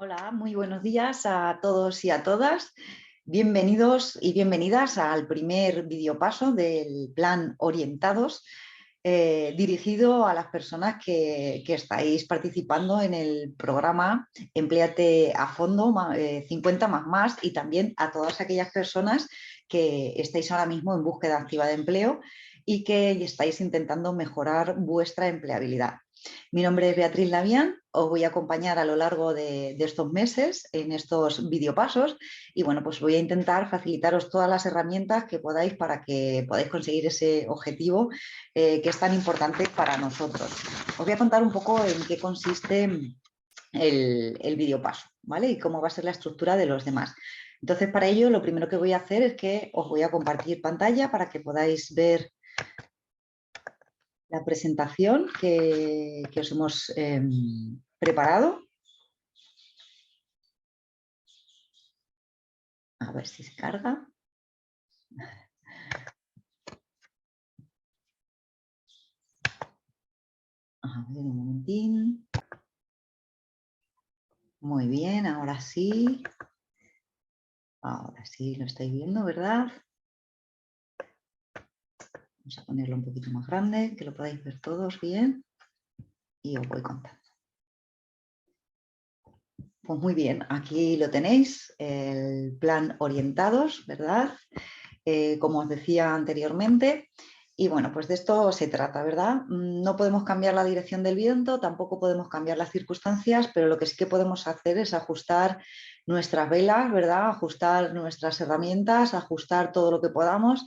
Hola, muy buenos días a todos y a todas. Bienvenidos y bienvenidas al primer videopaso del plan Orientados, dirigido a las personas que estáis participando en el programa Empléate a Fondo 50 más y también a todas aquellas personas que estáis ahora mismo en búsqueda activa de empleo y que estáis intentando mejorar vuestra empleabilidad. Mi nombre es Beatriz Lavián, os voy a acompañar a lo largo de estos meses en estos videopasos y bueno, pues voy a intentar facilitaros todas las herramientas que podáis para que podáis conseguir ese objetivo que es tan importante para nosotros. Os voy a contar un poco en qué consiste el videopaso, ¿vale? Y cómo va a ser la estructura de los demás. Entonces, para ello, lo primero que voy a hacer es que os voy a compartir pantalla para que podáis ver la presentación que os hemos preparado. A ver si se carga. A ver, un momentín. Muy bien, ahora sí. Ahora sí lo estáis viendo, ¿verdad? Vamos a ponerlo un poquito más grande, que lo podáis ver todos bien. Y os voy contando. Pues muy bien, aquí lo tenéis, el plan Orientados, ¿verdad? Como os decía anteriormente. Y bueno, pues de esto se trata, ¿verdad? No podemos cambiar la dirección del viento, tampoco podemos cambiar las circunstancias, pero lo que sí que podemos hacer es ajustar nuestras velas, ¿verdad? Ajustar nuestras herramientas, ajustar todo lo que podamos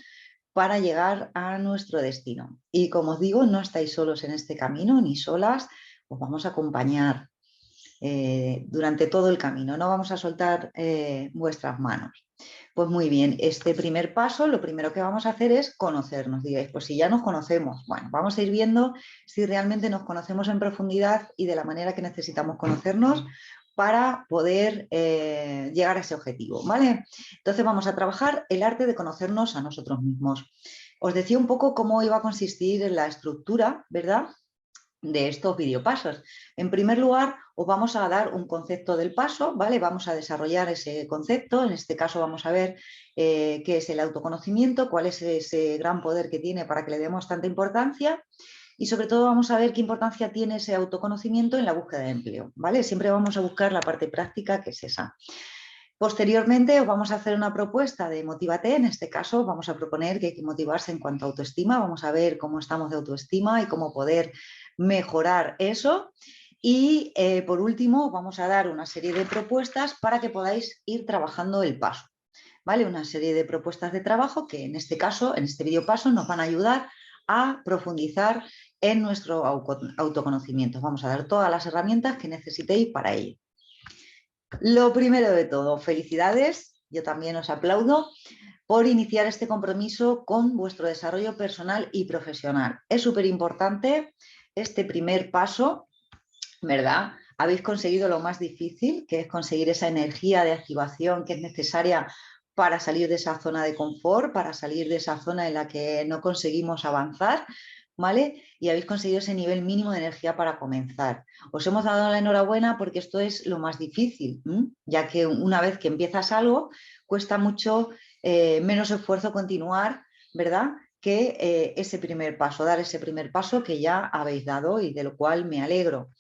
para llegar a nuestro destino. Y como os digo, no estáis solos en este camino, ni solas, os vamos a acompañar durante todo el camino, no vamos a soltar vuestras manos. Pues muy bien, este primer paso, lo primero que vamos a hacer es conocernos. Diréis, pues si ya nos conocemos, bueno, vamos a ir viendo si realmente nos conocemos en profundidad y de la manera que necesitamos conocernos para poder llegar a ese objetivo, ¿vale? Entonces vamos a trabajar el arte de conocernos a nosotros mismos. Os decía un poco cómo iba a consistir en la estructura, ¿verdad?, de estos videopasos. En primer lugar, os vamos a dar un concepto del paso, ¿vale? Vamos a desarrollar ese concepto. En este caso vamos a ver qué es el autoconocimiento, cuál es ese gran poder que tiene para que le demos tanta importancia y sobre todo vamos a ver qué importancia tiene ese autoconocimiento en la búsqueda de empleo, ¿vale? Siempre vamos a buscar la parte práctica, que es esa. Posteriormente os vamos a hacer una propuesta de Motívate. En este caso vamos a proponer que hay que motivarse en cuanto a autoestima. Vamos a ver cómo estamos de autoestima y cómo poder mejorar eso. Y por último vamos a dar una serie de propuestas para que podáis ir trabajando el paso, ¿vale? Una serie de propuestas de trabajo que en este caso, en este videopaso, nos van a ayudar a profundizar en nuestro autoconocimiento. Vamos a dar todas las herramientas que necesitéis para ello. Lo primero de todo, felicidades, yo también os aplaudo por iniciar este compromiso con vuestro desarrollo personal y profesional. Es súper importante este primer paso, ¿verdad? Habéis conseguido lo más difícil, que es conseguir esa energía de activación que es necesaria para salir de esa zona de confort, para salir de esa zona en la que no conseguimos avanzar, ¿vale? Y habéis conseguido ese nivel mínimo de energía para comenzar. Os hemos dado la enhorabuena porque esto es lo más difícil, ya que una vez que empiezas algo, cuesta mucho menos esfuerzo continuar, ¿verdad?, que ese primer paso, dar ese primer paso que ya habéis dado y de lo cual me alegro.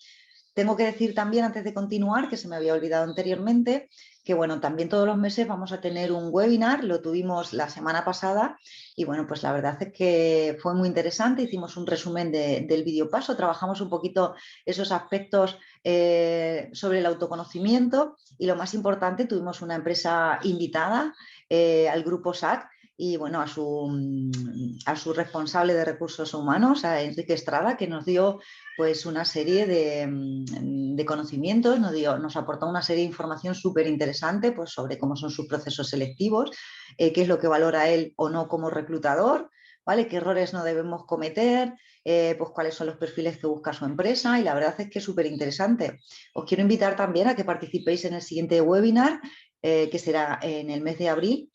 Tengo que decir también, antes de continuar, que se me había olvidado anteriormente, que bueno, también todos los meses vamos a tener un webinar, lo tuvimos la semana pasada y bueno, pues la verdad es que fue muy interesante, hicimos un resumen del videopaso, trabajamos un poquito esos aspectos sobre el autoconocimiento y lo más importante, tuvimos una empresa invitada al grupo SAC y bueno, a su responsable de recursos humanos, a Enrique Estrada, que nos dio pues una serie de conocimientos, nos aportó una serie de información súper interesante pues, sobre cómo son sus procesos selectivos, qué es lo que valora él o no como reclutador, ¿vale?, qué errores no debemos cometer, pues cuáles son los perfiles que busca su empresa y la verdad es que es súper interesante. Os quiero invitar también a que participéis en el siguiente webinar, que será en el mes de abril,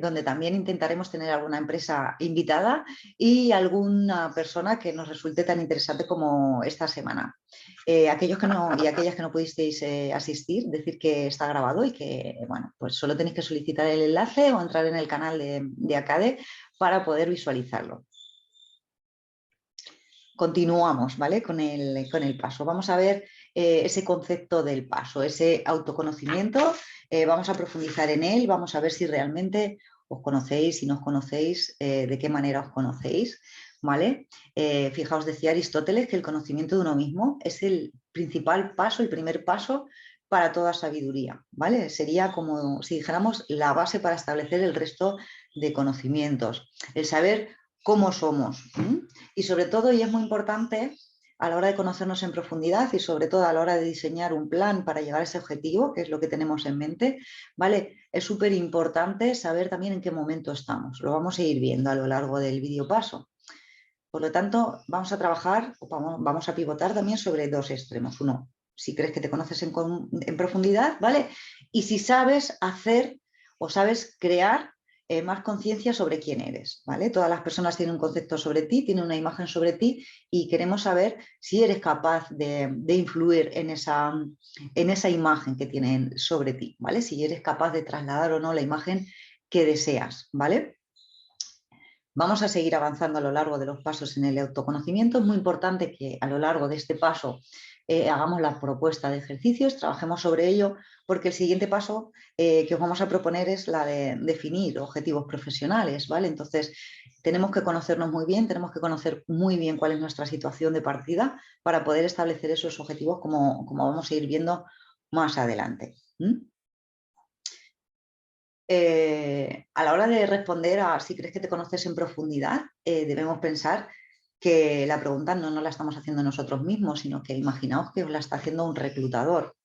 donde también intentaremos tener alguna empresa invitada y alguna persona que nos resulte tan interesante como esta semana. Aquellos que no, y aquellas que no pudisteis asistir, decir que está grabado y que, bueno, pues solo tenéis que solicitar el enlace o entrar en el canal de Acade para poder visualizarlo. Continuamos, ¿vale? Con el paso. Vamos a ver ese concepto del paso, ese autoconocimiento. Vamos a profundizar en él, vamos a ver si realmente os conocéis, si no os conocéis, de qué manera os conocéis, ¿vale? Fijaos, decía Aristóteles que el conocimiento de uno mismo es el principal paso, el primer paso para toda sabiduría, ¿vale? Sería como si dijéramos la base para establecer el resto de conocimientos. El saber cómo somos. Y sobre todo, y es muy importante a la hora de conocernos en profundidad y sobre todo a la hora de diseñar un plan para llegar a ese objetivo, que es lo que tenemos en mente, ¿vale? Es súper importante saber también en qué momento estamos. Lo vamos a ir viendo a lo largo del vídeo paso. Por lo tanto, vamos a trabajar, vamos a pivotar también sobre dos extremos. Uno, si crees que te conoces en profundidad, ¿vale? Y si sabes hacer o sabes crear más conciencia sobre quién eres, ¿vale? Todas las personas tienen un concepto sobre ti, tienen una imagen sobre ti y queremos saber si eres capaz de influir en esa imagen que tienen sobre ti, ¿vale? Si eres capaz de trasladar o no la imagen que deseas, ¿vale? Vamos a seguir avanzando a lo largo de los pasos en el autoconocimiento. Es muy importante que a lo largo de este paso hagamos la propuesta de ejercicios, trabajemos sobre ello, porque el siguiente paso que os vamos a proponer es la de definir objetivos profesionales, ¿vale? Entonces, tenemos que conocernos muy bien, tenemos que conocer muy bien cuál es nuestra situación de partida para poder establecer esos objetivos como vamos a ir viendo más adelante. A la hora de responder a si crees que te conoces en profundidad, debemos pensar que la pregunta no la estamos haciendo nosotros mismos, sino que imaginaos que os la está haciendo un reclutador.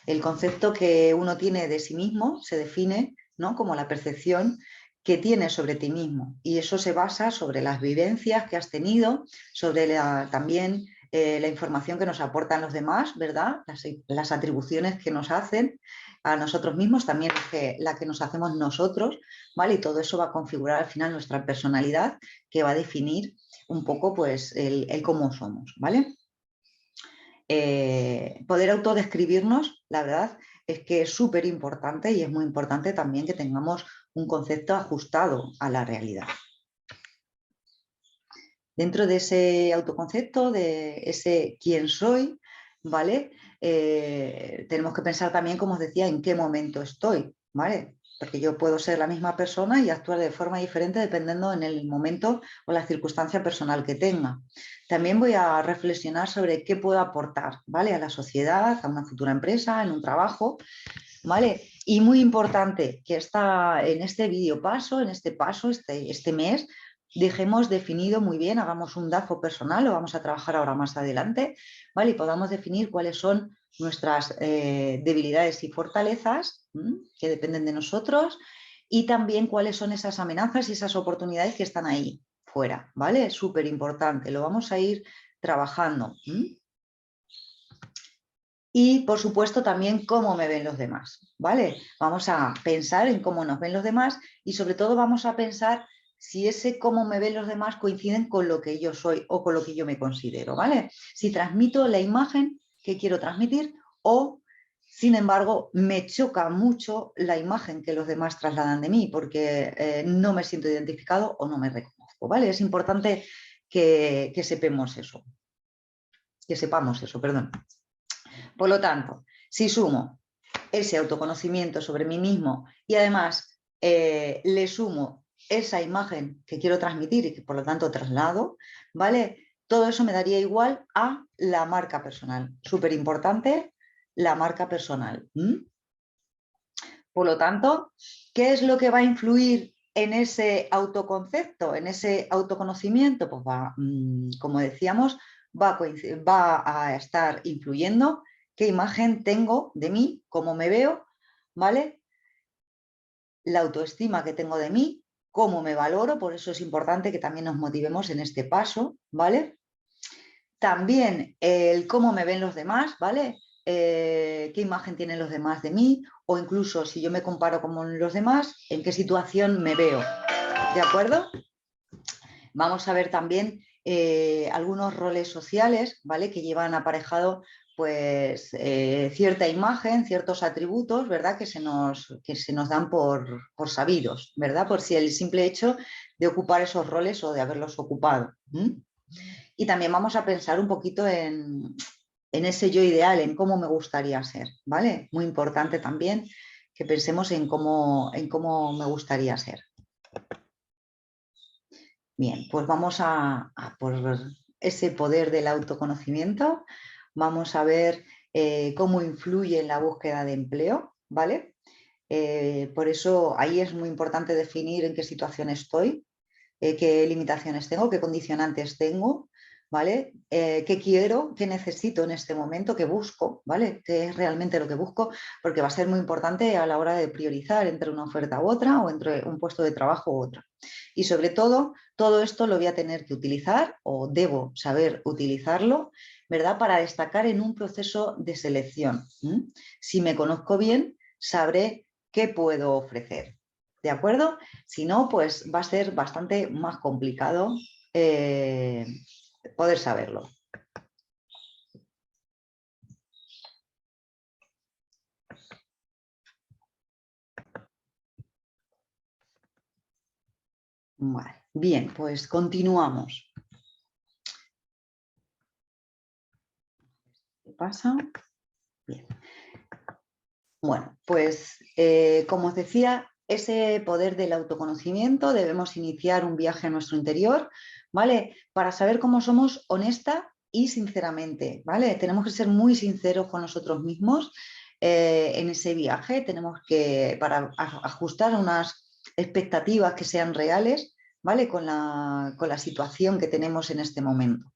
El concepto que uno tiene de sí mismo se define, ¿no?, como la percepción que tienes sobre ti mismo, y eso se basa sobre las vivencias que has tenido, sobre también la información que nos aportan los demás, ¿verdad? Las atribuciones que nos hacen a nosotros mismos, también la que nos hacemos nosotros, ¿vale? Y todo eso va a configurar al final nuestra personalidad, que va a definir un poco pues el cómo somos, ¿vale? Poder autodescribirnos, la verdad, es que es súper importante y es muy importante también que tengamos un concepto ajustado a la realidad. Dentro de ese autoconcepto, de ese quién soy, ¿vale? Tenemos que pensar también, como os decía, en qué momento estoy, ¿vale? Porque yo puedo ser la misma persona y actuar de forma diferente dependiendo en el momento o la circunstancia personal que tenga. También voy a reflexionar sobre qué puedo aportar, ¿vale? A la sociedad, a una futura empresa, en un trabajo, ¿vale? Y muy importante que en este vídeo paso, en este paso, este mes, dejemos definido muy bien, hagamos un DAFO personal, lo vamos a trabajar ahora más adelante, ¿vale? Y podamos definir cuáles son nuestras debilidades y fortalezas que dependen de nosotros y también cuáles son esas amenazas y esas oportunidades que están ahí fuera, ¿vale? Súper importante, lo vamos a ir trabajando. Y, por supuesto, también cómo me ven los demás, ¿vale? Vamos a pensar en cómo nos ven los demás y, sobre todo, vamos a pensar si ese cómo me ven los demás coinciden con lo que yo soy o con lo que yo me considero, ¿vale? Si transmito la imagen que quiero transmitir o, sin embargo, me choca mucho la imagen que los demás trasladan de mí porque no me siento identificado o no me reconozco, ¿vale? Es importante que sepamos eso, perdón. Por lo tanto, si sumo ese autoconocimiento sobre mí mismo y además le sumo esa imagen que quiero transmitir y que por lo tanto traslado, ¿vale? Todo eso me daría igual a la marca personal. Súper importante, la marca personal. Por lo tanto, ¿qué es lo que va a influir en ese autoconcepto, en ese autoconocimiento? Pues va, como decíamos, va a estar influyendo qué imagen tengo de mí, cómo me veo, ¿vale? La autoestima que tengo de mí, cómo me valoro, por eso es importante que también nos motivemos en este paso, ¿vale? También el cómo me ven los demás, ¿vale? qué imagen tienen los demás de mí, o incluso si yo me comparo con los demás, en qué situación me veo. ¿De acuerdo? Vamos a ver también algunos roles sociales, ¿vale? Que llevan aparejado pues cierta imagen, ciertos atributos, ¿verdad? Que se nos dan por sabidos, ¿verdad? Por si el simple hecho de ocupar esos roles o de haberlos ocupado. Y también vamos a pensar un poquito en ese yo ideal, en cómo me gustaría ser, ¿vale? Muy importante también que pensemos en cómo me gustaría ser. Bien, pues vamos a por ese poder del autoconocimiento. Vamos a ver cómo influye en la búsqueda de empleo, ¿vale? Por eso ahí es muy importante definir en qué situación estoy, qué limitaciones tengo, qué condicionantes tengo, ¿vale? ¿Qué quiero, qué necesito en este momento, qué busco, ¿vale? ¿Qué es realmente lo que busco? Porque va a ser muy importante a la hora de priorizar entre una oferta u otra o entre un puesto de trabajo u otro. Y sobre todo esto lo voy a tener que utilizar o debo saber utilizarlo, ¿verdad? Para destacar en un proceso de selección. Si me conozco bien, sabré qué puedo ofrecer. ¿De acuerdo? Si no, pues va a ser bastante más complicado poder saberlo. Vale. Bien, pues continuamos. ¿Qué pasa? Bien. Bueno, pues como os decía, ese poder del autoconocimiento, debemos iniciar un viaje a nuestro interior, ¿vale? Para saber cómo somos honesta y sinceramente, ¿vale? Tenemos que ser muy sinceros con nosotros mismos en ese viaje. Tenemos que, para ajustar unas expectativas que sean reales, ¿vale? Con la situación que tenemos en este momento.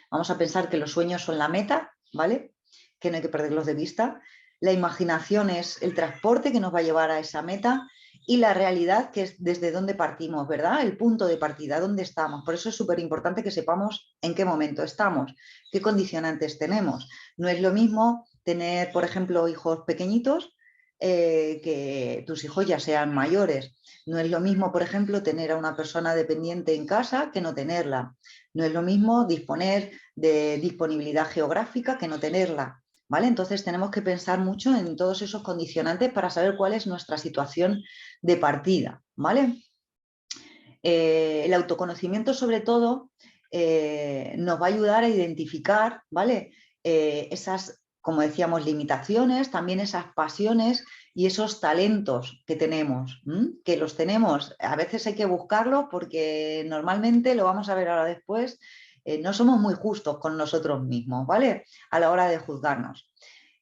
Vamos a pensar que los sueños son la meta, ¿vale? Que no hay que perderlos de vista. La imaginación es el transporte que nos va a llevar a esa meta y la realidad, que es desde dónde partimos, ¿verdad? El punto de partida, dónde estamos. Por eso es súper importante que sepamos en qué momento estamos, qué condicionantes tenemos. No es lo mismo tener, por ejemplo, hijos pequeñitos que tus hijos ya sean mayores. No es lo mismo, por ejemplo, tener a una persona dependiente en casa que no tenerla. No es lo mismo disponer de disponibilidad geográfica que no tenerla. ¿Vale? Entonces tenemos que pensar mucho en todos esos condicionantes para saber cuál es nuestra situación de partida. ¿Vale? El autoconocimiento, sobre todo, nos va a ayudar a identificar, ¿vale? Esas, como decíamos, limitaciones, también esas pasiones y esos talentos que tenemos, que los tenemos. A veces hay que buscarlos porque normalmente, lo vamos a ver ahora después, no somos muy justos con nosotros mismos, ¿vale? A la hora de juzgarnos.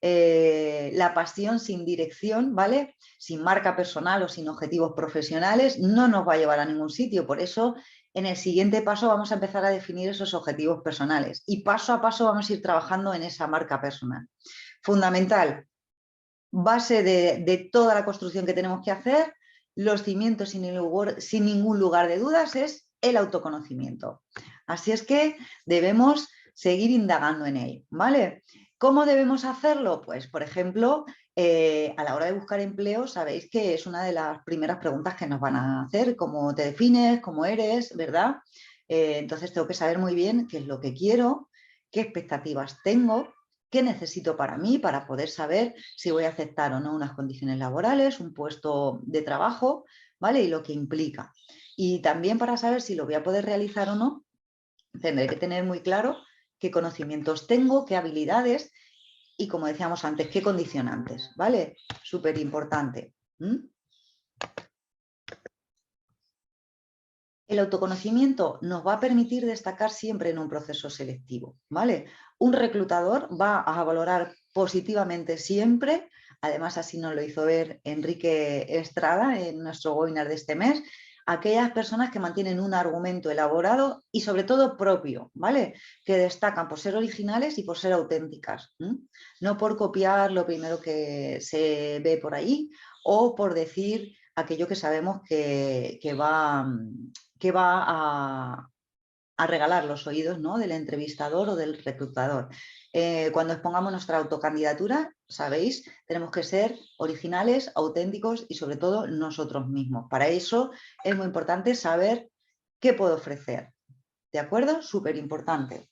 La pasión sin dirección, ¿vale? Sin marca personal o sin objetivos profesionales, no nos va a llevar a ningún sitio. Por eso, en el siguiente paso vamos a empezar a definir esos objetivos personales y paso a paso vamos a ir trabajando en esa marca personal. Fundamental, base de toda la construcción que tenemos que hacer, los cimientos sin ningún lugar de dudas es el autoconocimiento. Así es que debemos seguir indagando en él, ¿vale? ¿Cómo debemos hacerlo? Pues, por ejemplo, a la hora de buscar empleo, sabéis que es una de las primeras preguntas que nos van a hacer, cómo te defines, cómo eres, ¿verdad? Entonces tengo que saber muy bien qué es lo que quiero, qué expectativas tengo, qué necesito para mí, para poder saber si voy a aceptar o no unas condiciones laborales, un puesto de trabajo, ¿vale? Y lo que implica. Y también para saber si lo voy a poder realizar o no, tendré que tener muy claro qué conocimientos tengo, qué habilidades y, como decíamos antes, qué condicionantes, ¿vale? Súper importante. El autoconocimiento nos va a permitir destacar siempre en un proceso selectivo, ¿vale? Un reclutador va a valorar positivamente siempre, además así nos lo hizo ver Enrique Estrada en nuestro webinar de este mes, aquellas personas que mantienen un argumento elaborado y sobre todo propio, ¿vale? Que destacan por ser originales y por ser auténticas, no por copiar lo primero que se ve por ahí o por decir aquello que sabemos que va a regalar los oídos, ¿no?, del entrevistador o del reclutador. Cuando expongamos nuestra autocandidatura, sabéis, tenemos que ser originales, auténticos y sobre todo nosotros mismos. Para eso es muy importante saber qué puedo ofrecer. ¿De acuerdo? Súper importante.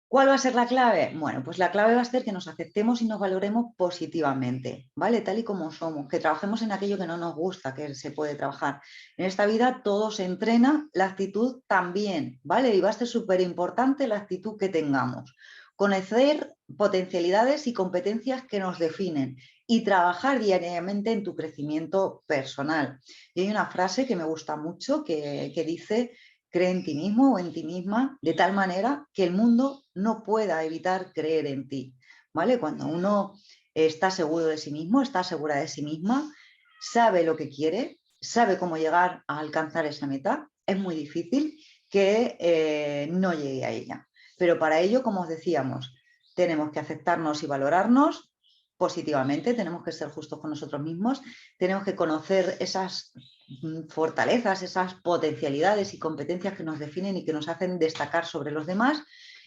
¿Cuál va a ser la clave? Bueno, pues la clave va a ser que nos aceptemos y nos valoremos positivamente, ¿vale? Tal y como somos, que trabajemos en aquello que no nos gusta, que se puede trabajar. En esta vida todo se entrena, la actitud también, ¿vale? Y va a ser súper importante la actitud que tengamos. Conocer potencialidades y competencias que nos definen y trabajar diariamente en tu crecimiento personal. Y hay una frase que me gusta mucho que dice: cree en ti mismo o en ti misma de tal manera que el mundo no pueda evitar creer en ti, ¿vale? Cuando uno está seguro de sí mismo, está segura de sí misma, sabe lo que quiere, sabe cómo llegar a alcanzar esa meta, es muy difícil que no llegue a ella. Pero para ello, como os decíamos, tenemos que aceptarnos y valorarnos positivamente, tenemos que ser justos con nosotros mismos, tenemos que conocer esas fortalezas, esas potencialidades y competencias que nos definen y que nos hacen destacar sobre los demás.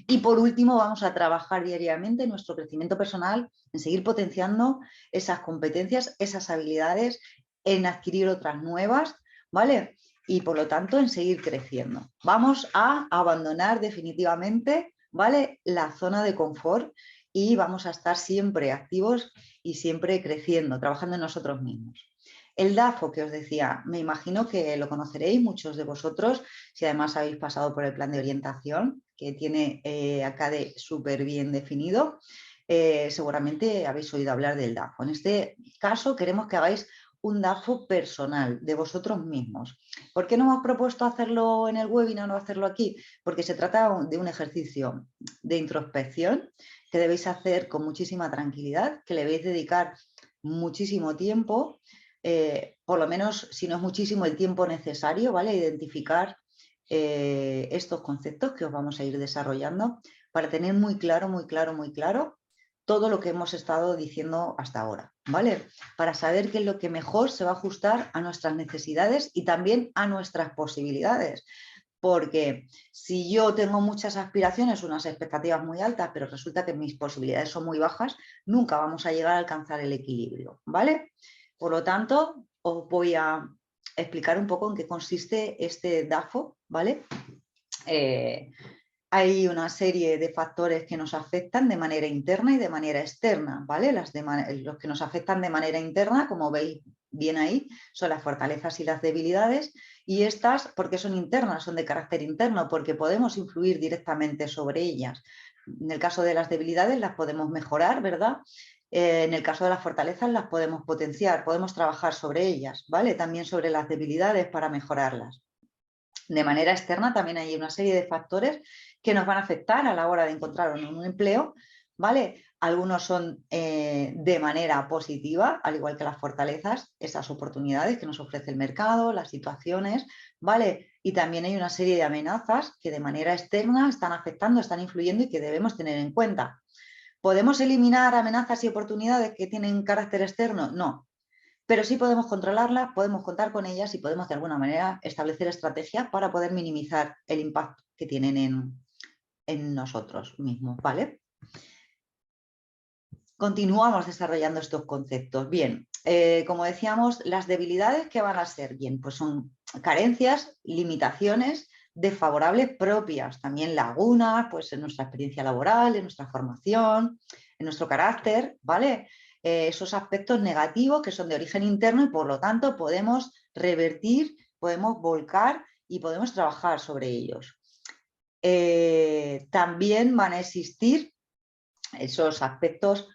Y por último, vamos a trabajar diariamente en nuestro crecimiento personal, en seguir potenciando esas competencias, esas habilidades, en adquirir otras nuevas, ¿vale? Y por lo tanto, en seguir creciendo. Vamos a abandonar definitivamente, ¿vale?, la zona de confort y vamos a estar siempre activos y siempre creciendo, trabajando en nosotros mismos. El DAFO que os decía, me imagino que lo conoceréis muchos de vosotros, si además habéis pasado por el plan de orientación, que tiene acá súper bien definido, seguramente habéis oído hablar del DAFO. En este caso queremos que hagáis un DAFO personal de vosotros mismos. ¿Por qué no hemos propuesto hacerlo en el webinar o hacerlo aquí? Porque se trata de un ejercicio de introspección que debéis hacer con muchísima tranquilidad, que le debéis dedicar muchísimo tiempo, por lo menos, si no es muchísimo, el tiempo necesario, ¿vale?, identificar estos conceptos que os vamos a ir desarrollando para tener muy claro, muy claro, muy claro todo lo que hemos estado diciendo hasta ahora, ¿vale? Para saber qué es lo que mejor se va a ajustar a nuestras necesidades y también a nuestras posibilidades. Porque si yo tengo muchas aspiraciones, unas expectativas muy altas, pero resulta que mis posibilidades son muy bajas, nunca vamos a llegar a alcanzar el equilibrio, ¿vale? Por lo tanto, os voy a explicar un poco en qué consiste este DAFO, ¿vale? Hay una serie de factores que nos afectan de manera interna y de manera externa, ¿vale? Los que nos afectan de manera interna, como veis bien ahí, son las fortalezas y las debilidades, y estas, ¿por qué son internas? Son de carácter interno, porque podemos influir directamente sobre ellas. En el caso de las debilidades las podemos mejorar, ¿verdad? En el caso de las fortalezas las podemos potenciar, podemos trabajar sobre ellas, ¿vale? También sobre las debilidades para mejorarlas. De manera externa también hay una serie de factores que nos van a afectar a la hora de encontrar un empleo, ¿vale? Algunos son de manera positiva, al igual que las fortalezas, esas oportunidades que nos ofrece el mercado, las situaciones, ¿vale? Y también hay una serie de amenazas que de manera externa están afectando, están influyendo y que debemos tener en cuenta. ¿Podemos eliminar amenazas y oportunidades que tienen carácter externo? No. Pero sí podemos controlarlas, podemos contar con ellas y podemos de alguna manera establecer estrategias para poder minimizar el impacto que tienen en nosotros mismos, ¿vale? Continuamos desarrollando estos conceptos. Bien, como decíamos, las debilidades, ¿qué van a ser? Bien, pues son carencias, limitaciones desfavorables propias, también lagunas, pues en nuestra experiencia laboral, en nuestra formación, en nuestro carácter, ¿vale? Esos aspectos negativos que son de origen interno y por lo tanto podemos revertir, podemos volcar y podemos trabajar sobre ellos. También van a existir esos aspectos,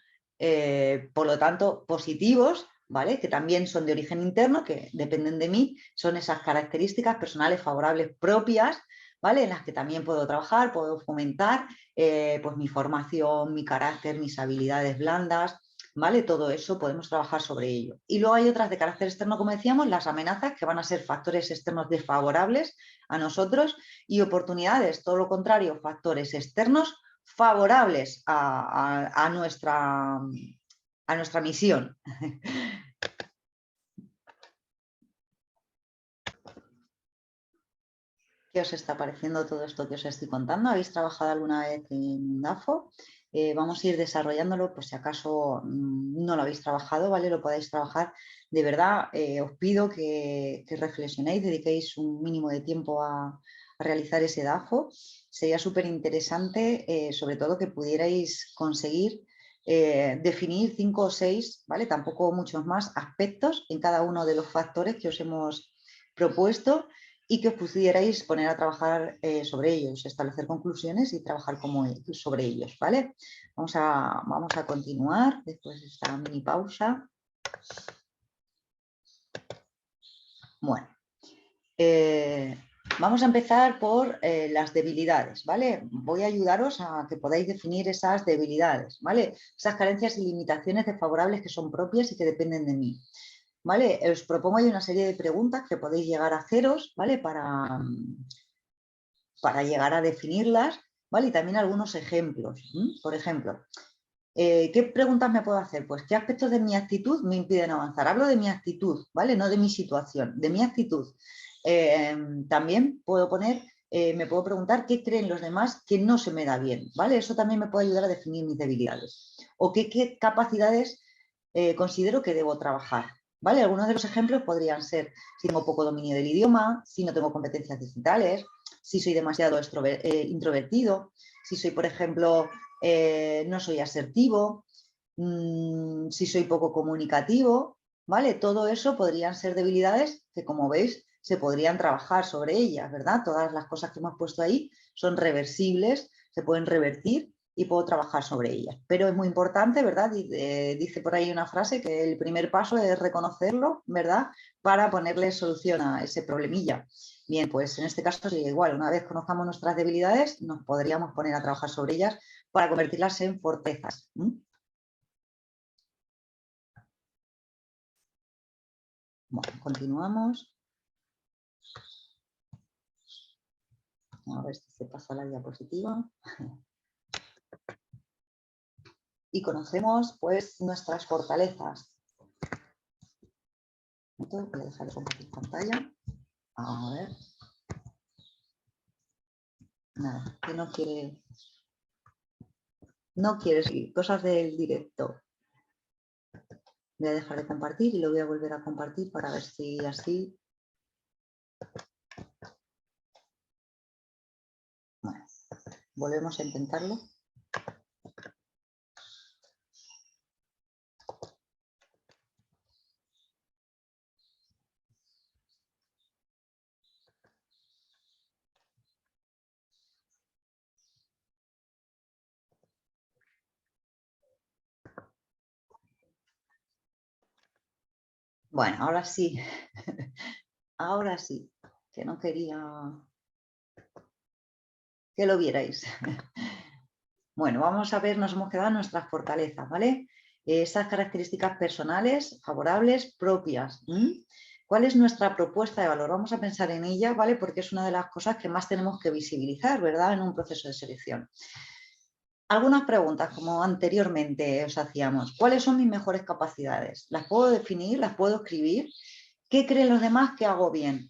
por lo tanto, positivos, ¿vale?, que también son de origen interno, que dependen de mí, son esas características personales favorables propias, ¿vale?, en las que también puedo trabajar, puedo fomentar pues mi formación, mi carácter, mis habilidades blandas, ¿vale? Todo eso podemos trabajar sobre ello. Y luego hay otras de carácter externo, como decíamos, las amenazas, que van a ser factores externos desfavorables a nosotros, y oportunidades, todo lo contrario, factores externos favorables a nuestra misión. ¿Qué os está pareciendo todo esto que os estoy contando? ¿Habéis trabajado alguna vez en DAFO? Vamos a ir desarrollándolo, por si acaso no lo habéis trabajado, ¿vale? Lo podáis trabajar. De verdad, os pido que reflexionéis, dediquéis un mínimo de tiempo a realizar ese DAFO. Sería súper interesante, sobre todo, que pudierais conseguir definir 5 o 6, ¿vale? Tampoco muchos más aspectos en cada uno de los factores que os hemos propuesto y que os pudierais poner a trabajar sobre ellos, establecer conclusiones y trabajar sobre ellos, ¿vale? Vamos a continuar después de esta mini pausa. Bueno, vamos a empezar por las debilidades, ¿vale? Voy a ayudaros a que podáis definir esas debilidades, ¿vale? Esas carencias y limitaciones desfavorables que son propias y que dependen de mí. ¿Vale? Os propongo ahí una serie de preguntas que podéis llegar a haceros, ¿vale? Para llegar a definirlas, ¿vale? Y también algunos ejemplos. Por ejemplo, ¿qué preguntas me puedo hacer? Pues, ¿qué aspectos de mi actitud me impiden avanzar? Hablo de mi actitud, ¿vale? No de mi situación, de mi actitud. También puedo poner, me puedo preguntar qué creen los demás que no se me da bien, ¿vale? Eso también me puede ayudar a definir mis debilidades. O qué capacidades considero que debo trabajar, ¿vale? Algunos de los ejemplos podrían ser si tengo poco dominio del idioma, si no tengo competencias digitales, si soy demasiado introvertido, si soy, por ejemplo, no soy asertivo, si soy poco comunicativo, ¿vale? Todo eso podrían ser debilidades que, como veis, se podrían trabajar sobre ellas, ¿verdad? Todas las cosas que hemos puesto ahí son reversibles, se pueden revertir y puedo trabajar sobre ellas. Pero es muy importante, ¿verdad? Dice por ahí una frase que el primer paso es reconocerlo, ¿verdad? Para ponerle solución a ese problemilla. Bien, pues en este caso sería igual. Una vez conozcamos nuestras debilidades, nos podríamos poner a trabajar sobre ellas para convertirlas en fortalezas. Bueno, continuamos. A ver si se pasa la diapositiva. Y conocemos, pues, nuestras fortalezas. Entonces, voy a dejar de compartir pantalla. A ver. Nada, que no quiere. No quiere seguir. Cosas del directo. Voy a dejar de compartir y lo voy a volver a compartir para ver si así. Bueno, volvemos a intentarlo. Bueno, ahora sí. Ahora sí. Que no quería que lo vierais. Bueno, vamos a ver, nos hemos quedado en nuestras fortalezas, ¿vale? Esas características personales, favorables, propias. ¿Cuál es nuestra propuesta de valor? Vamos a pensar en ella, ¿vale? Porque es una de las cosas que más tenemos que visibilizar, ¿verdad? En un proceso de selección. Algunas preguntas, como anteriormente os hacíamos. ¿Cuáles son mis mejores capacidades? ¿Las puedo definir? ¿Las puedo escribir? ¿Qué creen los demás que hago bien?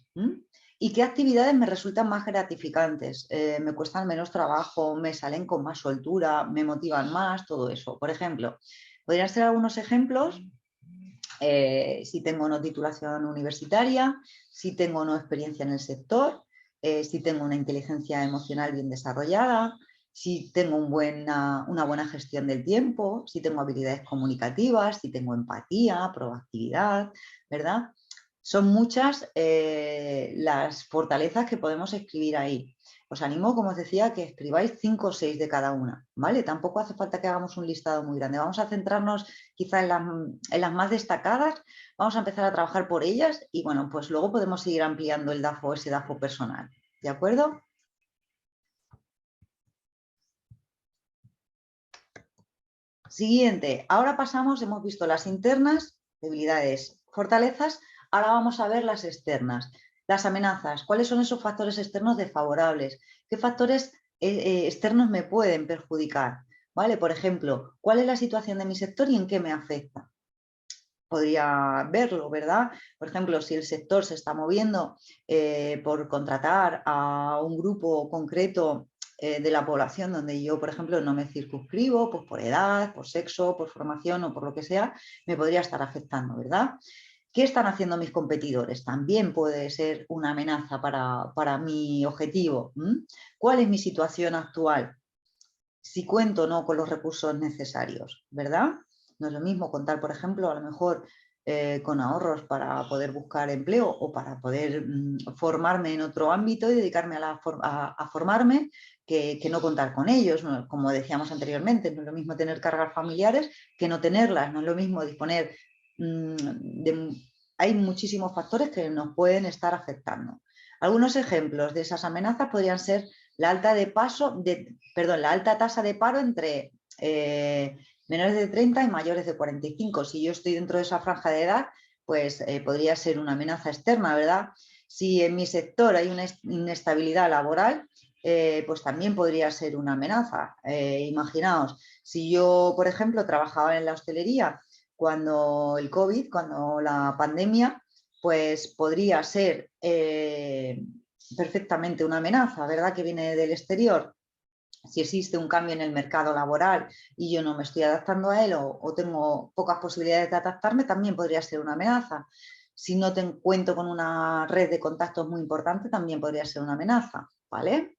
¿Y qué actividades me resultan más gratificantes? ¿Me cuestan menos trabajo? ¿Me salen con más soltura? ¿Me motivan más? Todo eso. Por ejemplo, podrían ser algunos ejemplos. Si tengo una titulación universitaria, si tengo una experiencia en el sector, si tengo una inteligencia emocional bien desarrollada, si tengo una buena gestión del tiempo, si tengo habilidades comunicativas, si tengo empatía, proactividad, ¿verdad? Son muchas las fortalezas que podemos escribir ahí. Os animo, como os decía, que escribáis 5 o 6 de cada una, ¿vale? Tampoco hace falta que hagamos un listado muy grande. Vamos a centrarnos quizá en las más destacadas, vamos a empezar a trabajar por ellas y, bueno, pues luego podemos seguir ampliando el DAFO, ese DAFO personal, ¿de acuerdo? Siguiente, ahora pasamos, hemos visto las internas, debilidades, fortalezas, ahora vamos a ver las externas, las amenazas, cuáles son esos factores externos desfavorables, qué factores externos me pueden perjudicar, ¿vale? Por ejemplo, ¿cuál es la situación de mi sector y en qué me afecta? podría verlo, ¿verdad? Por ejemplo, si el sector se está moviendo por contratar a un grupo concreto de la población donde yo, por ejemplo, no me circunscribo, pues por edad, por sexo, por formación o por lo que sea, me podría estar afectando, ¿verdad? ¿Qué están haciendo mis competidores? También puede ser una amenaza para mi objetivo. ¿Cuál es mi situación actual? Si cuento o no con los recursos necesarios, ¿verdad? No es lo mismo contar, por ejemplo, a lo mejor con ahorros para poder buscar empleo o para poder formarme en otro ámbito y dedicarme a formarme que no contar con ellos. ¿No? Como decíamos anteriormente, no es lo mismo tener cargas familiares que no tenerlas, no es lo mismo disponer hay muchísimos factores que nos pueden estar afectando. Algunos ejemplos de esas amenazas podrían ser la alta tasa de paro entre menores de 30 y mayores de 45. Si yo estoy dentro de esa franja de edad, pues podría ser una amenaza externa, ¿verdad? Si en mi sector hay una inestabilidad laboral, pues también podría ser una amenaza. Imaginaos, si yo, por ejemplo, trabajaba en la hostelería cuando el COVID, cuando la pandemia, pues podría ser perfectamente una amenaza, ¿verdad? Que viene del exterior. Si existe un cambio en el mercado laboral y yo no me estoy adaptando a él o tengo pocas posibilidades de adaptarme, también podría ser una amenaza. Si no cuento con una red de contactos muy importante, también podría ser una amenaza, ¿vale?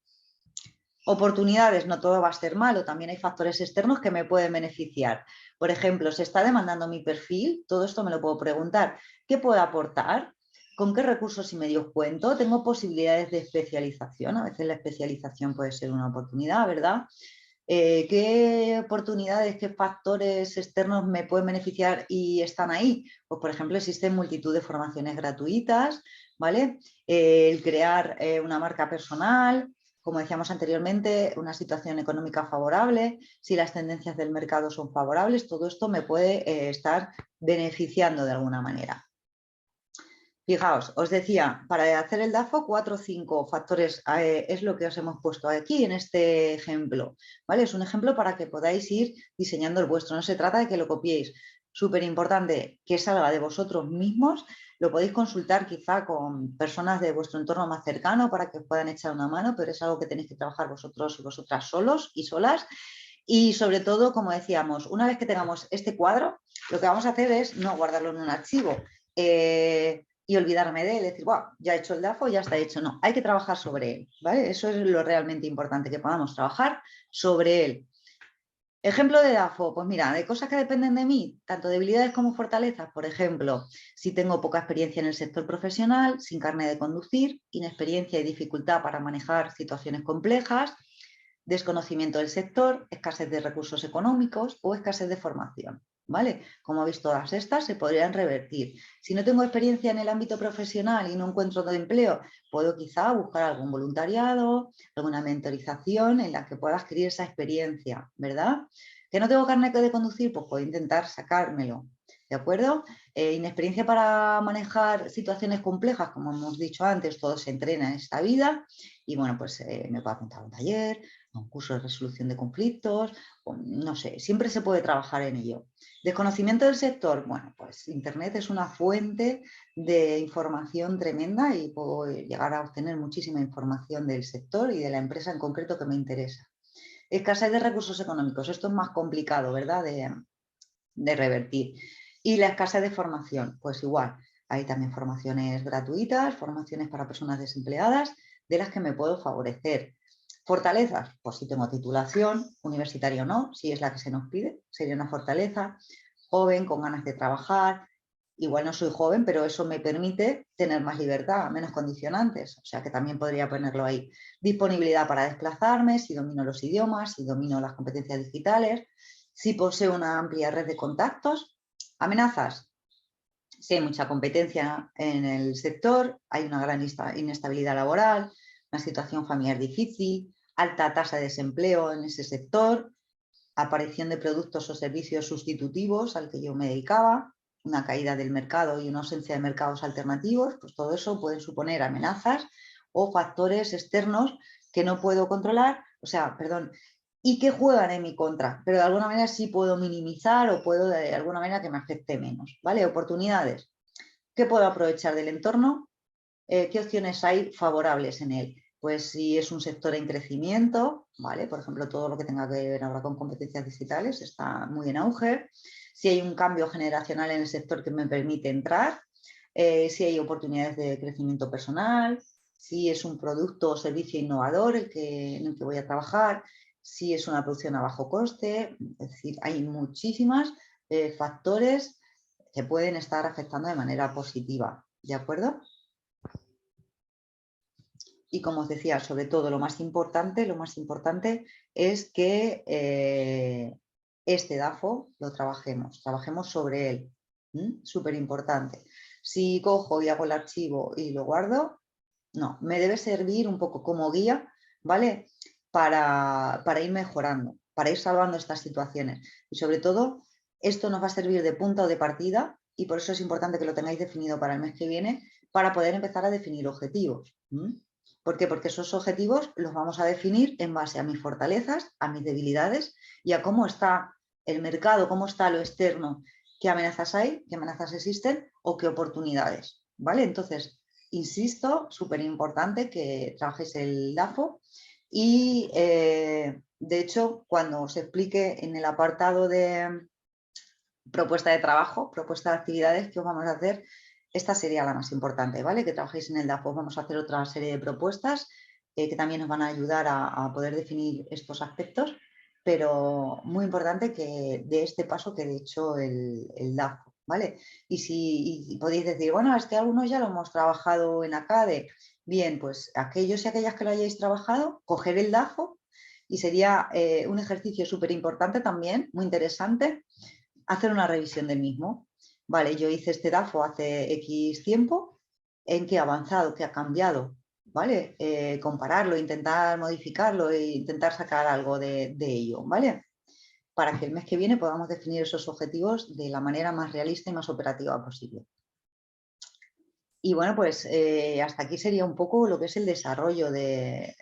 Oportunidades, no todo va a ser malo, también hay factores externos que me pueden beneficiar. Por ejemplo, ¿se está demandando mi perfil? Todo esto me lo puedo preguntar. ¿Qué puedo aportar? ¿Con qué recursos y medios cuento? ¿Tengo posibilidades de especialización? A veces la especialización puede ser una oportunidad, ¿verdad? ¿Qué oportunidades, qué factores externos me pueden beneficiar y están ahí? Pues, por ejemplo, existen multitud de formaciones gratuitas, ¿vale? El crear una marca personal, como decíamos anteriormente, una situación económica favorable, si las tendencias del mercado son favorables, todo esto me puede estar beneficiando de alguna manera. Fijaos, os decía, para hacer el DAFO, 4 o 5 factores es lo que os hemos puesto aquí en este ejemplo, ¿vale? Es un ejemplo para que podáis ir diseñando el vuestro, no se trata de que lo copiéis. Súper importante que salga de vosotros mismos, lo podéis consultar quizá con personas de vuestro entorno más cercano para que os puedan echar una mano, pero es algo que tenéis que trabajar vosotros y vosotras solos y solas. Y sobre todo, como decíamos, una vez que tengamos este cuadro, lo que vamos a hacer es no guardarlo en un archivo y olvidarme de él, decir, wow, ya he hecho el DAFO, ya está hecho. No, hay que trabajar sobre él, ¿vale? Eso es lo realmente importante, que podamos trabajar sobre él. Ejemplo de DAFO, pues mira, de cosas que dependen de mí, tanto debilidades como fortalezas, por ejemplo, si tengo poca experiencia en el sector profesional, sin carnet de conducir, inexperiencia y dificultad para manejar situaciones complejas, desconocimiento del sector, escasez de recursos económicos o escasez de formación. ¿Vale? Como habéis, todas estas se podrían revertir. Si no tengo experiencia en el ámbito profesional y no encuentro de empleo, puedo quizá buscar algún voluntariado, alguna mentorización en la que pueda adquirir esa experiencia, ¿verdad? ¿Que no tengo carnet de conducir? Pues puedo intentar sacármelo, ¿de acuerdo? Inexperiencia para manejar situaciones complejas, como hemos dicho antes, todo se entrena en esta vida y bueno, pues me puedo apuntar a un taller, a un curso de resolución de conflictos, o, no sé, siempre se puede trabajar en ello. Desconocimiento del sector, bueno, pues Internet es una fuente de información tremenda y puedo llegar a obtener muchísima información del sector y de la empresa en concreto que me interesa. Escasez de recursos económicos, esto es más complicado, ¿verdad?, de revertir. Y la escasez de formación, pues igual, hay también formaciones gratuitas, formaciones para personas desempleadas, de las que me puedo favorecer. Fortalezas, pues si tengo titulación, universitaria o no, si es la que se nos pide, sería una fortaleza. Joven, con ganas de trabajar, igual no soy joven, pero eso me permite tener más libertad, menos condicionantes, o sea que también podría ponerlo ahí. Disponibilidad para desplazarme, si domino los idiomas, si domino las competencias digitales, si poseo una amplia red de contactos. Amenazas, si hay mucha competencia en el sector, hay una gran inestabilidad laboral, una situación familiar difícil, alta tasa de desempleo en ese sector, aparición de productos o servicios sustitutivos al que yo me dedicaba, una caída del mercado y una ausencia de mercados alternativos, pues todo eso pueden suponer amenazas o factores externos que no puedo controlar, o sea, perdón, y que juegan en mi contra, pero de alguna manera sí puedo minimizar o puedo de alguna manera que me afecte menos, ¿vale? Oportunidades. ¿Qué puedo aprovechar del entorno? ¿Qué opciones hay favorables en él? Pues si es un sector en crecimiento, ¿vale? Por ejemplo, todo lo que tenga que ver ahora con competencias digitales está muy en auge. Si hay un cambio generacional en el sector que me permite entrar, si hay oportunidades de crecimiento personal, si es un producto o servicio innovador en el que voy a trabajar, si es una producción a bajo coste, es decir, hay muchísimos factores que pueden estar afectando de manera positiva, ¿de acuerdo? Y como os decía, sobre todo lo más importante es que este DAFO lo trabajemos sobre él. Súper importante. Si cojo y hago el archivo y lo guardo, no, me debe servir un poco como guía, ¿vale? Para ir mejorando, para ir salvando estas situaciones. Y sobre todo, esto nos va a servir de punto de partida y por eso es importante que lo tengáis definido para el mes que viene, para poder empezar a definir objetivos. ¿Por qué? Porque esos objetivos los vamos a definir en base a mis fortalezas, a mis debilidades y a cómo está el mercado, cómo está lo externo, qué amenazas hay, qué amenazas existen o qué oportunidades. ¿Vale? Entonces, insisto, súper importante que trabajéis el DAFO y de hecho, cuando os explique en el apartado de propuesta de trabajo, propuesta de actividades que os vamos a hacer, esta sería la más importante, ¿vale? Que trabajéis en el DAFO. Vamos a hacer otra serie de propuestas que también nos van a ayudar a poder definir estos aspectos, pero muy importante que de este paso que de hecho el DAFO, ¿vale? Y si podéis decir, bueno, es que algunos ya lo hemos trabajado en ACADE, bien, pues aquellos y aquellas que lo hayáis trabajado, coger el DAFO y sería un ejercicio súper importante también, muy interesante, hacer una revisión del mismo. Vale, yo hice este DAFO hace X tiempo, ¿en qué ha avanzado? ¿Qué ha cambiado? ¿Vale? Compararlo, intentar modificarlo e intentar sacar algo de ello, ¿vale? Para que el mes que viene podamos definir esos objetivos de la manera más realista y más operativa posible. Y bueno, pues hasta aquí sería un poco lo que es el desarrollo del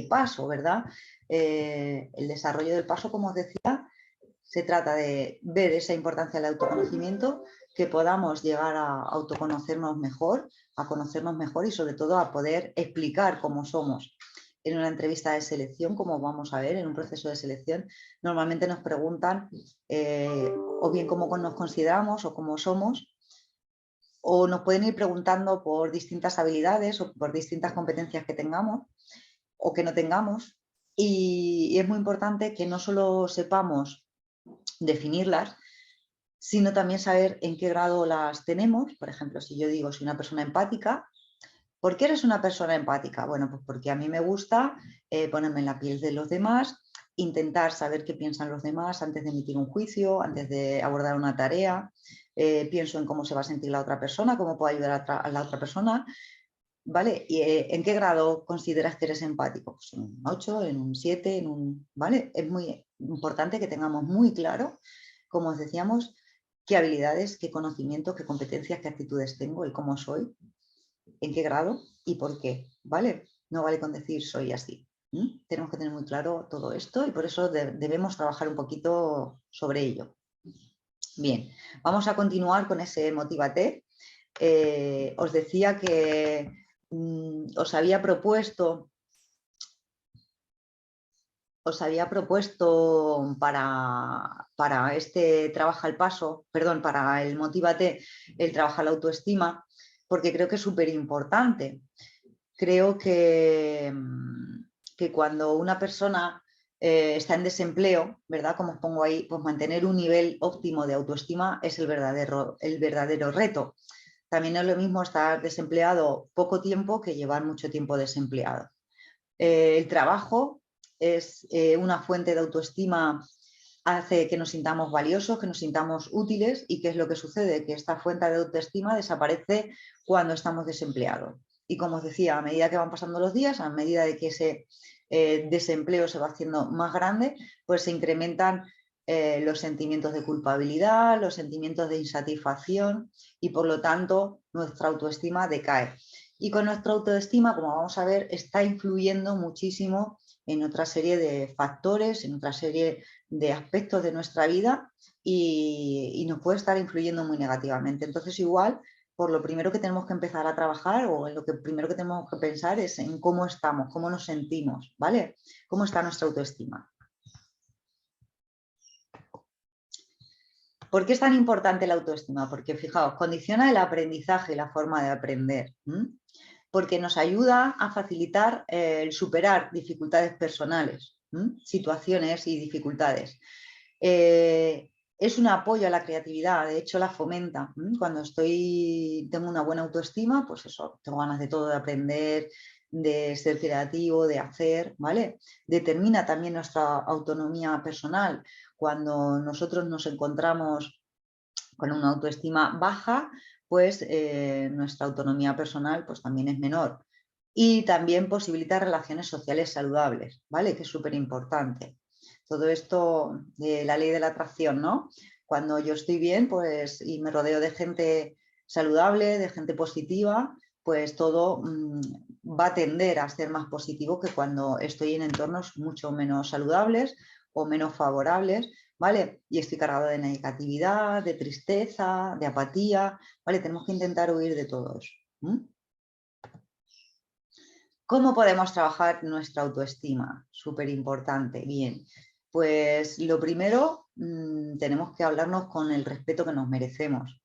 paso, ¿verdad? El desarrollo del paso, como os decía, se trata de ver esa importancia del autoconocimiento, que podamos llegar a autoconocernos mejor, a conocernos mejor y sobre todo a poder explicar cómo somos. En una entrevista de selección, como vamos a ver, en un proceso de selección, normalmente nos preguntan o bien cómo nos consideramos o cómo somos, o nos pueden ir preguntando por distintas habilidades o por distintas competencias que tengamos o que no tengamos. Y es muy importante que no solo sepamos definirlas, sino también saber en qué grado las tenemos. Por ejemplo, si yo digo soy una persona empática, ¿por qué eres una persona empática? Bueno, pues porque a mí me gusta ponerme en la piel de los demás, intentar saber qué piensan los demás antes de emitir un juicio, antes de abordar una tarea, pienso en cómo se va a sentir la otra persona, cómo puedo ayudar a la otra persona, ¿vale? ¿Y en qué grado consideras que eres empático? Pues en un 8, en un 7, en un... ¿vale? Es muy importante que tengamos muy claro, como os decíamos, qué habilidades, qué conocimientos, qué competencias, qué actitudes tengo y cómo soy, en qué grado y por qué, ¿vale? No vale con decir soy así. Tenemos que tener muy claro todo esto y por eso debemos trabajar un poquito sobre ello. Bien, vamos a continuar con ese Motívate. Os decía que os había propuesto para este Trabaja el Paso, perdón, para el Motívate, el Trabaja la Autoestima, porque creo que es súper importante. Creo que cuando una persona está en desempleo, ¿verdad? Como os pongo ahí, pues mantener un nivel óptimo de autoestima es el verdadero reto. También es lo mismo estar desempleado poco tiempo que llevar mucho tiempo desempleado. El trabajo es una fuente de autoestima, hace que nos sintamos valiosos, que nos sintamos útiles. ¿Y qué es lo que sucede? Que esta fuente de autoestima desaparece cuando estamos desempleados. Y como os decía, a medida que van pasando los días, a medida de que ese desempleo se va haciendo más grande, pues se incrementan los sentimientos de culpabilidad, los sentimientos de insatisfacción y por lo tanto nuestra autoestima decae. Y con nuestra autoestima, como vamos a ver, está influyendo muchísimo en otra serie de factores, en otra serie de aspectos de nuestra vida y nos puede estar influyendo muy negativamente. Entonces, igual, por lo primero que tenemos que empezar a trabajar o en lo que primero que tenemos que pensar es en cómo estamos, cómo nos sentimos, ¿vale? Cómo está nuestra autoestima. ¿Por qué es tan importante la autoestima? Porque, fijaos, condiciona el aprendizaje y la forma de aprender. Porque nos ayuda a facilitar el superar dificultades personales, situaciones y dificultades. Es un apoyo a la creatividad, de hecho la fomenta. Cuando tengo una buena autoestima, pues eso, tengo ganas de todo, de aprender, de ser creativo, de hacer, ¿vale? Determina también nuestra autonomía personal. Cuando nosotros nos encontramos con una autoestima baja, pues nuestra autonomía personal pues también es menor. Y también posibilita relaciones sociales saludables, ¿vale? Que es súper importante. Todo esto de la ley de la atracción, ¿no? Cuando yo estoy bien, pues, y me rodeo de gente saludable, de gente positiva, pues todo va a tender a ser más positivo que cuando estoy en entornos mucho menos saludables o menos favorables, ¿vale? Y estoy cargado de negatividad, de tristeza, de apatía, ¿vale? Tenemos que intentar huir de todo eso. ¿Cómo podemos trabajar nuestra autoestima? Súper importante. Bien, pues lo primero, tenemos que hablarnos con el respeto que nos merecemos.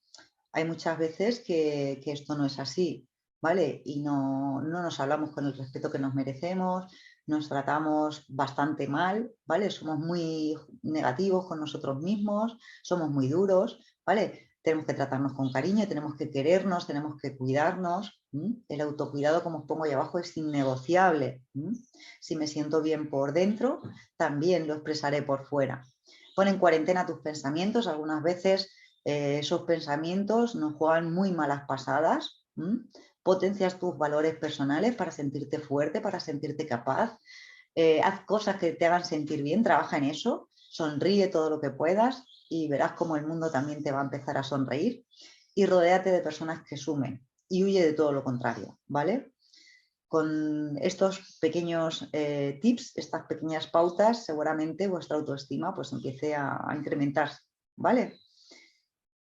Hay muchas veces que esto no es así, ¿vale? Y no nos hablamos con el respeto que nos merecemos, nos tratamos bastante mal, ¿vale? Somos muy negativos con nosotros mismos, somos muy duros, ¿vale? Tenemos que tratarnos con cariño, tenemos que querernos, tenemos que cuidarnos. El autocuidado, como os pongo ahí abajo, es innegociable. Si me siento bien por dentro, también lo expresaré por fuera. Pon en cuarentena tus pensamientos. Algunas veces esos pensamientos nos juegan muy malas pasadas. Potencias tus valores personales para sentirte fuerte, para sentirte capaz. Haz cosas que te hagan sentir bien, trabaja en eso, sonríe todo lo que puedas y verás cómo el mundo también te va a empezar a sonreír. Y rodéate de personas que sumen y huye de todo lo contrario, ¿vale? Con estos pequeños tips, estas pequeñas pautas, seguramente vuestra autoestima pues empiece a incrementarse, ¿vale?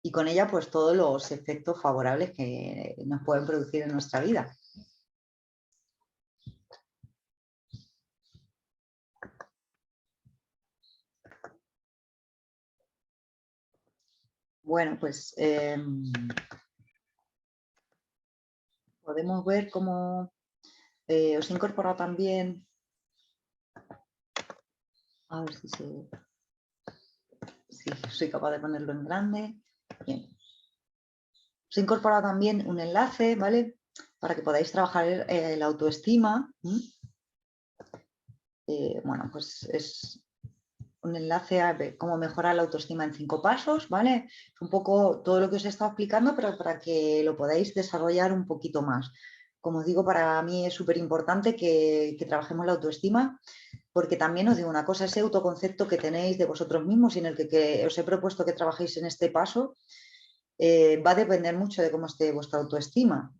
Y con ella pues todos los efectos favorables que nos pueden producir en nuestra vida. Bueno, pues podemos ver cómo os he incorporado también, a ver si soy capaz de ponerlo en grande. Bien. Os he incorporado también un enlace, ¿vale? Para que podáis trabajar la autoestima. Bueno, pues es un enlace a cómo mejorar la autoestima en 5 pasos, ¿vale? Es un poco todo lo que os he estado explicando, pero para que lo podáis desarrollar un poquito más. Como os digo, para mí es súper importante que trabajemos la autoestima, porque también os digo una cosa, ese autoconcepto que tenéis de vosotros mismos y en el que os he propuesto que trabajéis en este paso, va a depender mucho de cómo esté vuestra autoestima.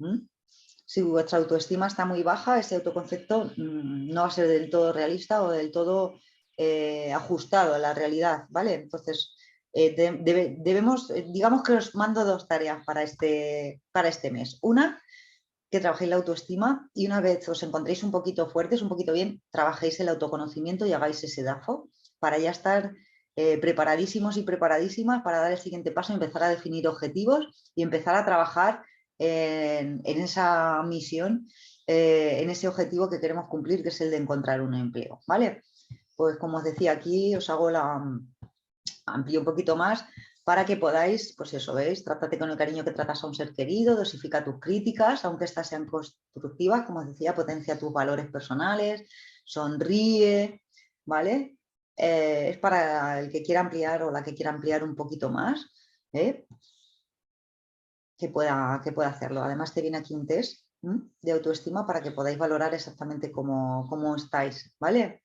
Si vuestra autoestima está muy baja, ese autoconcepto no va a ser del todo realista o del todo ajustado a la realidad, ¿vale? Entonces, debemos, digamos que os mando 2 tareas para este mes. Una, que trabajéis la autoestima y una vez os encontréis un poquito fuertes, un poquito bien, trabajéis el autoconocimiento y hagáis ese DAFO para ya estar preparadísimos y preparadísimas para dar el siguiente paso, empezar a definir objetivos y empezar a trabajar en esa misión, en ese objetivo que queremos cumplir, que es el de encontrar un empleo, ¿vale? Pues como os decía, aquí os hago amplío un poquito más para que podáis, pues eso, ¿veis? Trátate con el cariño que tratas a un ser querido, dosifica tus críticas, aunque estas sean constructivas, como os decía, potencia tus valores personales, sonríe, ¿vale? Es para el que quiera ampliar o la que quiera ampliar un poquito más, que pueda hacerlo. Además te viene aquí un test de autoestima para que podáis valorar exactamente cómo estáis, ¿vale?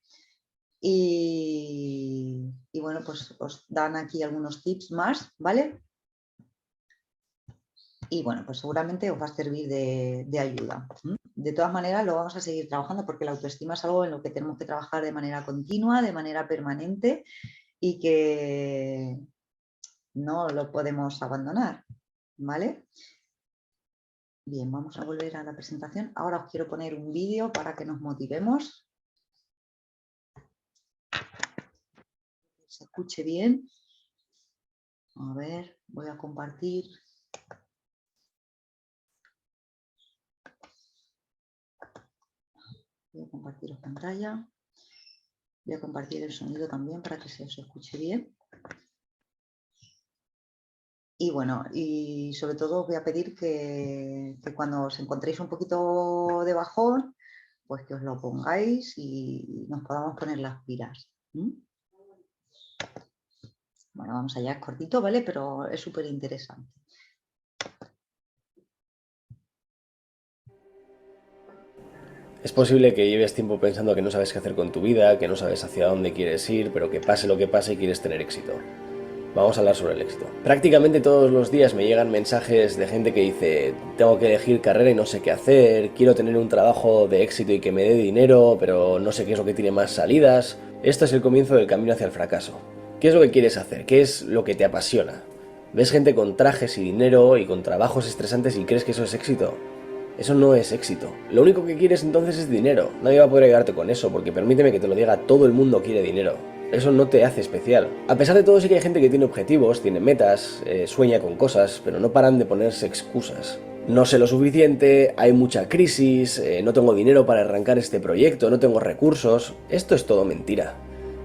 Y bueno, pues os dan aquí algunos tips más, ¿vale? Y bueno, pues seguramente os va a servir de ayuda. de todas maneras lo vamos a seguir trabajando porque la autoestima es algo en lo que tenemos que trabajar de manera continua, de manera permanente y que no lo podemos abandonar, ¿vale? Bien, vamos a volver a la presentación. Ahora os quiero poner un vídeo para que nos motivemos. Que se escuche bien. A ver, voy a compartir. Voy a compartir pantalla. Voy a compartir el sonido también para que se os escuche bien. Y bueno, y sobre todo os voy a pedir que cuando os encontréis un poquito de bajón, pues que os lo pongáis y nos podamos poner las pilas. Bueno, vamos allá, es cortito, ¿vale? Pero es súper interesante. Es posible que lleves tiempo pensando que no sabes qué hacer con tu vida, que no sabes hacia dónde quieres ir, pero que pase lo que pase quieres tener éxito. Vamos a hablar sobre el éxito. Prácticamente todos los días me llegan mensajes de gente que dice: tengo que elegir carrera y no sé qué hacer, quiero tener un trabajo de éxito y que me dé dinero, pero no sé qué es lo que tiene más salidas. Esto es el comienzo del camino hacia el fracaso. ¿Qué es lo que quieres hacer? ¿Qué es lo que te apasiona? ¿Ves gente con trajes y dinero y con trabajos estresantes y crees que eso es éxito? Eso no es éxito. Lo único que quieres entonces es dinero. Nadie va a poder ayudarte con eso, porque permíteme que te lo diga, todo el mundo quiere dinero. Eso no te hace especial. A pesar de todo, sí que hay gente que tiene objetivos, tiene metas, sueña con cosas, pero no paran de ponerse excusas. No sé lo suficiente, hay mucha crisis, no tengo dinero para arrancar este proyecto, no tengo recursos. Esto es todo mentira.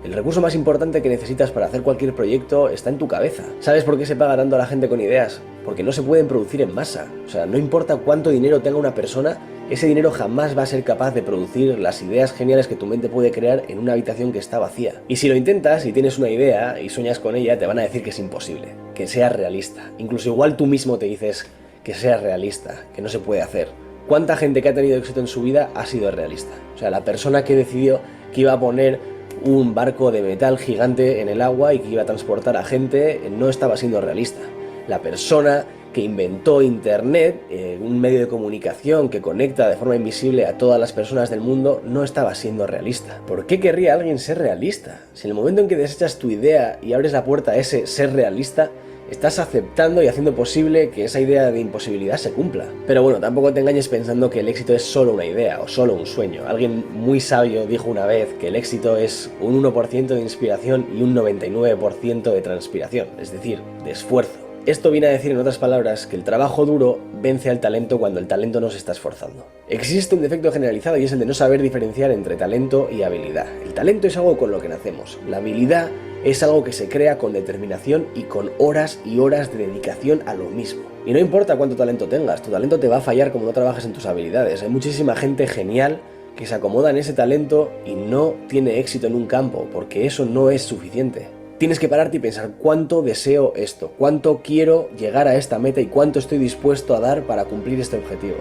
El recurso más importante que necesitas para hacer cualquier proyecto está en tu cabeza. ¿Sabes por qué se paga tanto a la gente con ideas? Porque no se pueden producir en masa. O sea, no importa cuánto dinero tenga una persona, ese dinero jamás va a ser capaz de producir las ideas geniales que tu mente puede crear en una habitación que está vacía. Y si lo intentas y tienes una idea y sueñas con ella, te van a decir que es imposible, que sea realista. Incluso igual tú mismo te dices que sea realista, que no se puede hacer. ¿Cuánta gente que ha tenido éxito en su vida ha sido realista? O sea, la persona que decidió que iba a poner un barco de metal gigante en el agua y que iba a transportar a gente no estaba siendo realista. La persona que inventó Internet, un medio de comunicación que conecta de forma invisible a todas las personas del mundo, no estaba siendo realista. ¿Por qué querría alguien ser realista? Si en el momento en que desechas tu idea y abres la puerta a ese ser realista, estás aceptando y haciendo posible que esa idea de imposibilidad se cumpla. Pero bueno, tampoco te engañes pensando que el éxito es solo una idea o solo un sueño. Alguien muy sabio dijo una vez que el éxito es un 1% de inspiración y un 99% de transpiración, es decir, de esfuerzo. Esto viene a decir, en otras palabras, que el trabajo duro vence al talento cuando el talento no se está esforzando. Existe un defecto generalizado y es el de no saber diferenciar entre talento y habilidad. El talento es algo con lo que nacemos. La habilidad es algo que se crea con determinación y con horas y horas de dedicación a lo mismo. Y no importa cuánto talento tengas, tu talento te va a fallar como no trabajes en tus habilidades. Hay muchísima gente genial que se acomoda en ese talento y no tiene éxito en un campo, porque eso no es suficiente. Tienes que pararte y pensar cuánto deseo esto, cuánto quiero llegar a esta meta y cuánto estoy dispuesto a dar para cumplir este objetivo.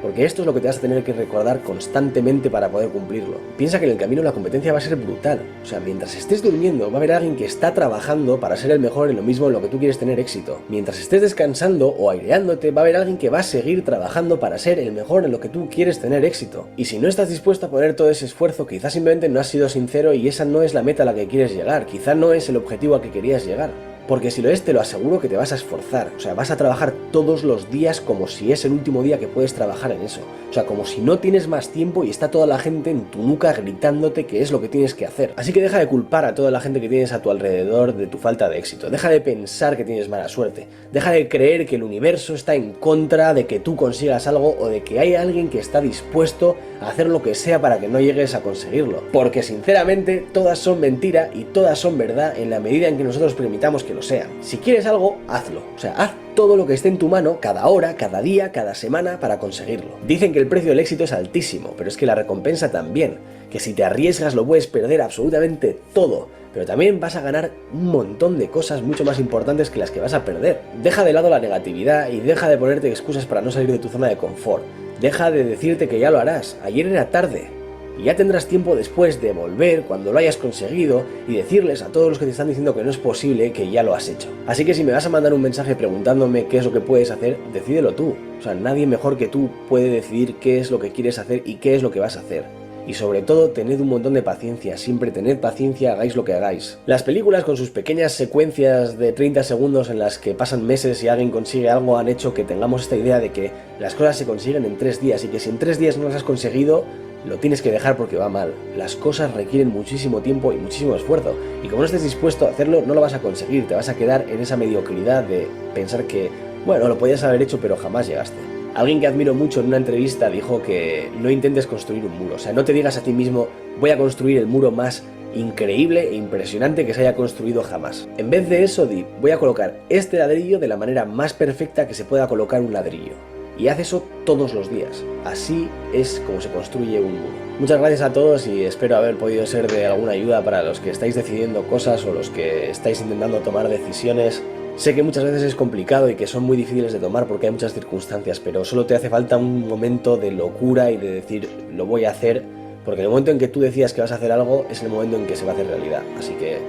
Porque esto es lo que te vas a tener que recordar constantemente para poder cumplirlo. Piensa que en el camino la competencia va a ser brutal. O sea, mientras estés durmiendo va a haber alguien que está trabajando para ser el mejor en lo mismo en lo que tú quieres tener éxito. Mientras estés descansando o aireándote va a haber alguien que va a seguir trabajando para ser el mejor en lo que tú quieres tener éxito. Y si no estás dispuesto a poner todo ese esfuerzo, quizás simplemente no has sido sincero y esa no es la meta a la que quieres llegar. Quizás no es el objetivo al que querías llegar. Porque si lo es, te lo aseguro que te vas a esforzar. O sea, vas a trabajar todos los días como si es el último día que puedes trabajar en eso. O sea, como si no tienes más tiempo y está toda la gente en tu nuca gritándote que es lo que tienes que hacer. Así que deja de culpar a toda la gente que tienes a tu alrededor de tu falta de éxito. Deja de pensar que tienes mala suerte. Deja de creer que el universo está en contra de que tú consigas algo o de que hay alguien que está dispuesto a hacer lo que sea para que no llegues a conseguirlo. Porque sinceramente todas son mentira y todas son verdad en la medida en que nosotros permitamos que lo sean. Si quieres algo, hazlo. O sea, haz todo lo que esté en tu mano, cada hora, cada día, cada semana, para conseguirlo. Dicen que el precio del éxito es altísimo, pero es que la recompensa también. Que si te arriesgas lo puedes perder absolutamente todo, pero también vas a ganar un montón de cosas mucho más importantes que las que vas a perder. Deja de lado la negatividad y deja de ponerte excusas para no salir de tu zona de confort. Deja de decirte que ya lo harás. Ayer era tarde. Y ya tendrás tiempo después de volver cuando lo hayas conseguido y decirles a todos los que te están diciendo que no es posible que ya lo has hecho. Así que si me vas a mandar un mensaje preguntándome qué es lo que puedes hacer, decídelo tú. O sea, nadie mejor que tú puede decidir qué es lo que quieres hacer y qué es lo que vas a hacer. Y sobre todo, tened un montón de paciencia, siempre tened paciencia, hagáis lo que hagáis. Las películas con sus pequeñas secuencias de 30 segundos en las que pasan meses y alguien consigue algo han hecho que tengamos esta idea de que las cosas se consiguen en 3 días y que si en 3 días no las has conseguido, lo tienes que dejar porque va mal. Las cosas requieren muchísimo tiempo y muchísimo esfuerzo. Y como no estés dispuesto a hacerlo, no lo vas a conseguir. Te vas a quedar en esa mediocridad de pensar que, bueno, lo podías haber hecho pero jamás llegaste. Alguien que admiro mucho en una entrevista dijo que no intentes construir un muro. O sea, no te digas a ti mismo, voy a construir el muro más increíble e impresionante que se haya construido jamás. En vez de eso, di, voy a colocar este ladrillo de la manera más perfecta que se pueda colocar un ladrillo. Y haz eso todos los días. Así es como se construye un muro. Muchas gracias a todos y espero haber podido ser de alguna ayuda para los que estáis decidiendo cosas o los que estáis intentando tomar decisiones. Sé que muchas veces es complicado y que son muy difíciles de tomar porque hay muchas circunstancias, pero solo te hace falta un momento de locura y de decir, lo voy a hacer, porque en el momento en que tú decidas que vas a hacer algo es el momento en que se va a hacer realidad. Así que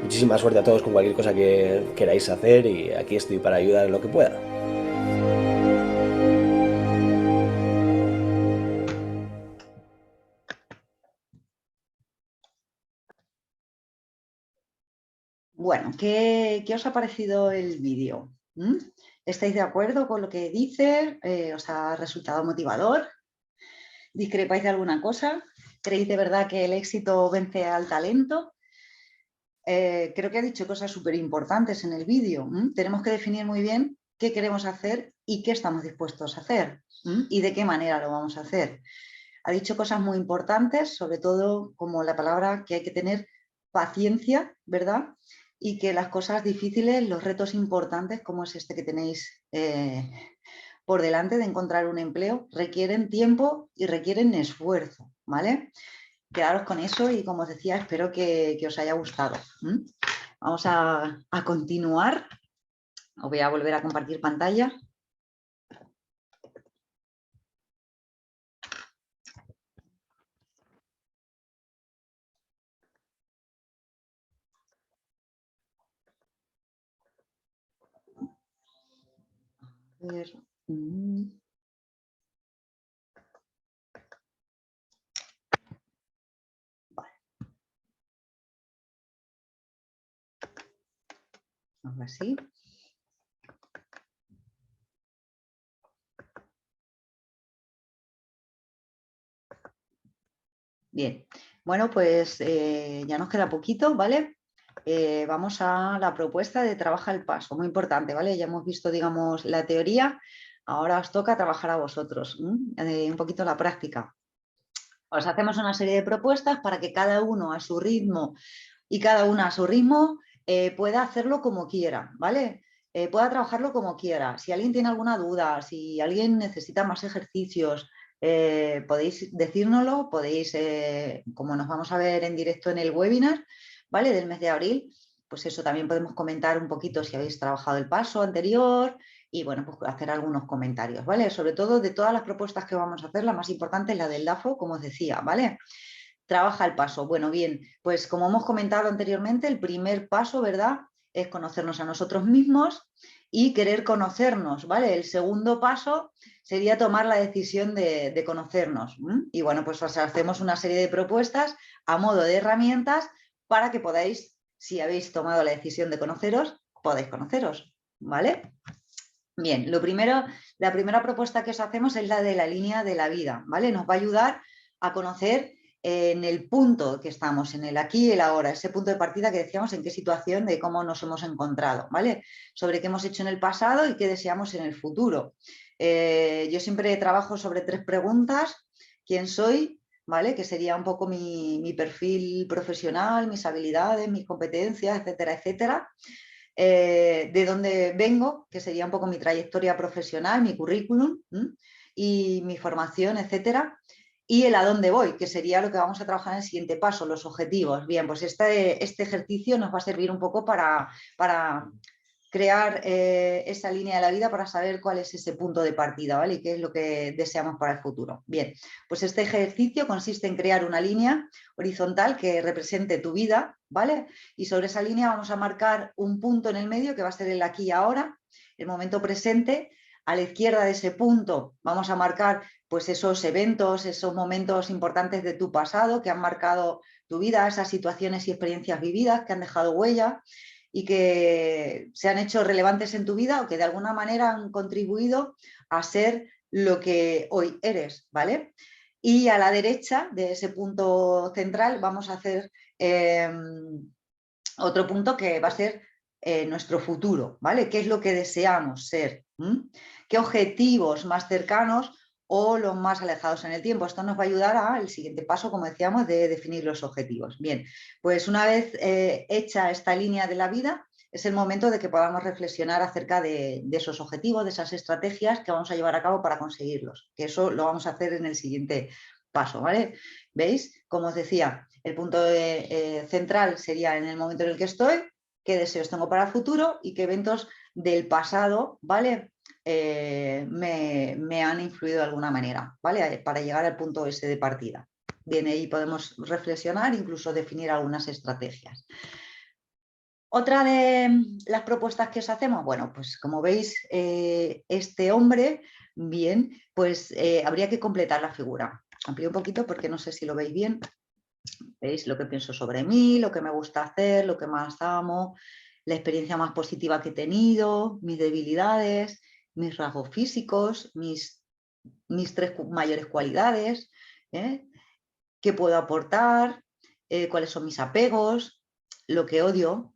muchísima suerte a todos con cualquier cosa que queráis hacer y aquí estoy para ayudar en lo que pueda. Bueno, ¿qué os ha parecido el vídeo? ¿Estáis de acuerdo con lo que dice? ¿Os ha resultado motivador? ¿Discrepáis de alguna cosa? ¿Creéis de verdad que el éxito vence al talento? Creo que ha dicho cosas súper importantes en el vídeo. Tenemos que definir muy bien qué queremos hacer y qué estamos dispuestos a hacer y de qué manera lo vamos a hacer. Ha dicho cosas muy importantes, sobre todo como la palabra que hay que tener paciencia, ¿verdad? Y que las cosas difíciles, los retos importantes, como es este que tenéis por delante de encontrar un empleo, requieren tiempo y requieren esfuerzo, ¿vale? Quedaros con eso y, como os decía, espero que os haya gustado. Vamos a continuar. Os voy a volver a compartir pantalla. A ver. Vale. Ahora sí. Bien, bueno, pues ya nos queda poquito, ¿vale? Vamos a la propuesta de trabaja el paso, muy importante, ¿vale? Ya hemos visto, digamos, la teoría, ahora os toca trabajar a vosotros, un poquito la práctica. Os hacemos una serie de propuestas para que cada uno a su ritmo y cada una a su ritmo pueda hacerlo como quiera, ¿vale? Pueda trabajarlo como quiera. Si alguien tiene alguna duda, si alguien necesita más ejercicios, podéis decírnoslo, podéis, como nos vamos a ver en directo en el webinar, ¿vale? Del mes de abril, pues eso también podemos comentar un poquito si habéis trabajado el paso anterior y, bueno, pues hacer algunos comentarios, ¿vale? Sobre todo de todas las propuestas que vamos a hacer, la más importante es la del DAFO, como os decía, ¿vale? Trabaja el paso. Bueno, bien, pues como hemos comentado anteriormente, el primer paso, ¿verdad?, es conocernos a nosotros mismos y querer conocernos, ¿vale? El segundo paso sería tomar la decisión de conocernos. Y bueno, pues os hacemos una serie de propuestas a modo de herramientas para que podáis, si habéis tomado la decisión de conoceros, podáis conoceros, ¿vale? Bien, la primera propuesta que os hacemos es la de la línea de la vida, ¿vale? Nos va a ayudar a conocer en el punto que estamos, en el aquí y el ahora, ese punto de partida que decíamos en qué situación, de cómo nos hemos encontrado, ¿vale? Sobre qué hemos hecho en el pasado y qué deseamos en el futuro. Yo siempre trabajo sobre 3 preguntas. ¿Quién soy? ¿Vale? Que sería un poco mi perfil profesional, mis habilidades, mis competencias, etcétera, etcétera. De dónde vengo, que sería un poco mi trayectoria profesional, mi currículum y mi formación, etcétera. Y el a dónde voy, que sería lo que vamos a trabajar en el siguiente paso, los objetivos. Bien, pues este ejercicio nos va a servir un poco para crear esa línea de la vida para saber cuál es ese punto de partida, ¿vale? Y qué es lo que deseamos para el futuro. Bien, pues este ejercicio consiste en crear una línea horizontal que represente tu vida, ¿vale? Y sobre esa línea vamos a marcar un punto en el medio que va a ser el aquí y ahora, el momento presente. A la izquierda de ese punto vamos a marcar pues esos eventos, esos momentos importantes de tu pasado que han marcado tu vida, esas situaciones y experiencias vividas que han dejado huella y que se han hecho relevantes en tu vida o que de alguna manera han contribuido a ser lo que hoy eres, ¿vale? Y a la derecha de ese punto central vamos a hacer otro punto que va a ser nuestro futuro, ¿vale? ¿Qué es lo que deseamos ser? ¿Qué objetivos más cercanos o los más alejados en el tiempo? Esto nos va a ayudar al siguiente paso, como decíamos, de definir los objetivos. Bien, pues una vez hecha esta línea de la vida, es el momento de que podamos reflexionar acerca de esos objetivos, de esas estrategias que vamos a llevar a cabo para conseguirlos, que eso lo vamos a hacer en el siguiente paso, ¿vale? ¿Veis? Como os decía, el punto central sería en el momento en el que estoy, qué deseos tengo para el futuro y qué eventos del pasado, ¿vale? Me han influido de alguna manera, ¿vale? Para llegar al punto ese de partida. Bien, ahí podemos reflexionar, incluso definir algunas estrategias. Otra de las propuestas que os hacemos, bueno, pues como veis, este hombre, bien, pues habría que completar la figura. Amplío un poquito porque no sé si lo veis bien. ¿Veis? Lo que pienso sobre mí, lo que me gusta hacer, lo que más amo, la experiencia más positiva que he tenido, mis debilidades, mis rasgos físicos, mis tres mayores cualidades, ¿eh? ¿Qué puedo aportar? ¿Cuáles son mis apegos? Lo que odio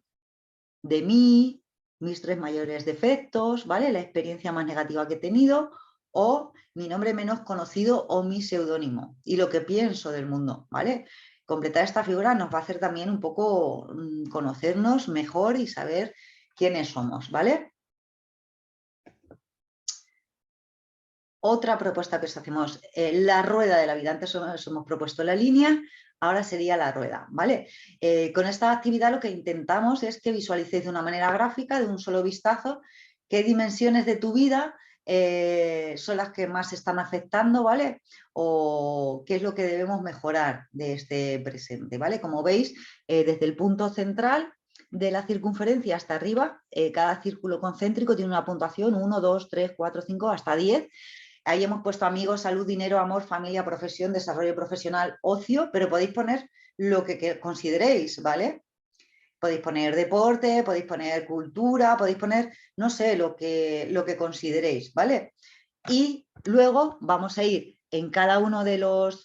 de mí, mis tres mayores defectos, ¿vale? La experiencia más negativa que he tenido o mi nombre menos conocido o mi seudónimo y lo que pienso del mundo, ¿vale? Completar esta figura nos va a hacer también un poco conocernos mejor y saber quiénes somos, ¿vale? Otra propuesta que os hacemos, la rueda de la vida. Antes os hemos propuesto la línea, ahora sería la rueda, ¿vale? Con esta actividad lo que intentamos es que visualicéis de una manera gráfica, de un solo vistazo, qué dimensiones de tu vida son las que más están afectando, ¿vale? O qué es lo que debemos mejorar de este presente, ¿vale? Como veis, desde el punto central de la circunferencia hasta arriba, cada círculo concéntrico tiene una puntuación 1, 2, 3, 4, 5, hasta 10. Ahí hemos puesto amigos, salud, dinero, amor, familia, profesión, desarrollo profesional, ocio, pero podéis poner lo que consideréis, ¿vale? Podéis poner deporte, podéis poner cultura, podéis poner, no sé, lo que consideréis, ¿vale? Y luego vamos a ir en cada uno de los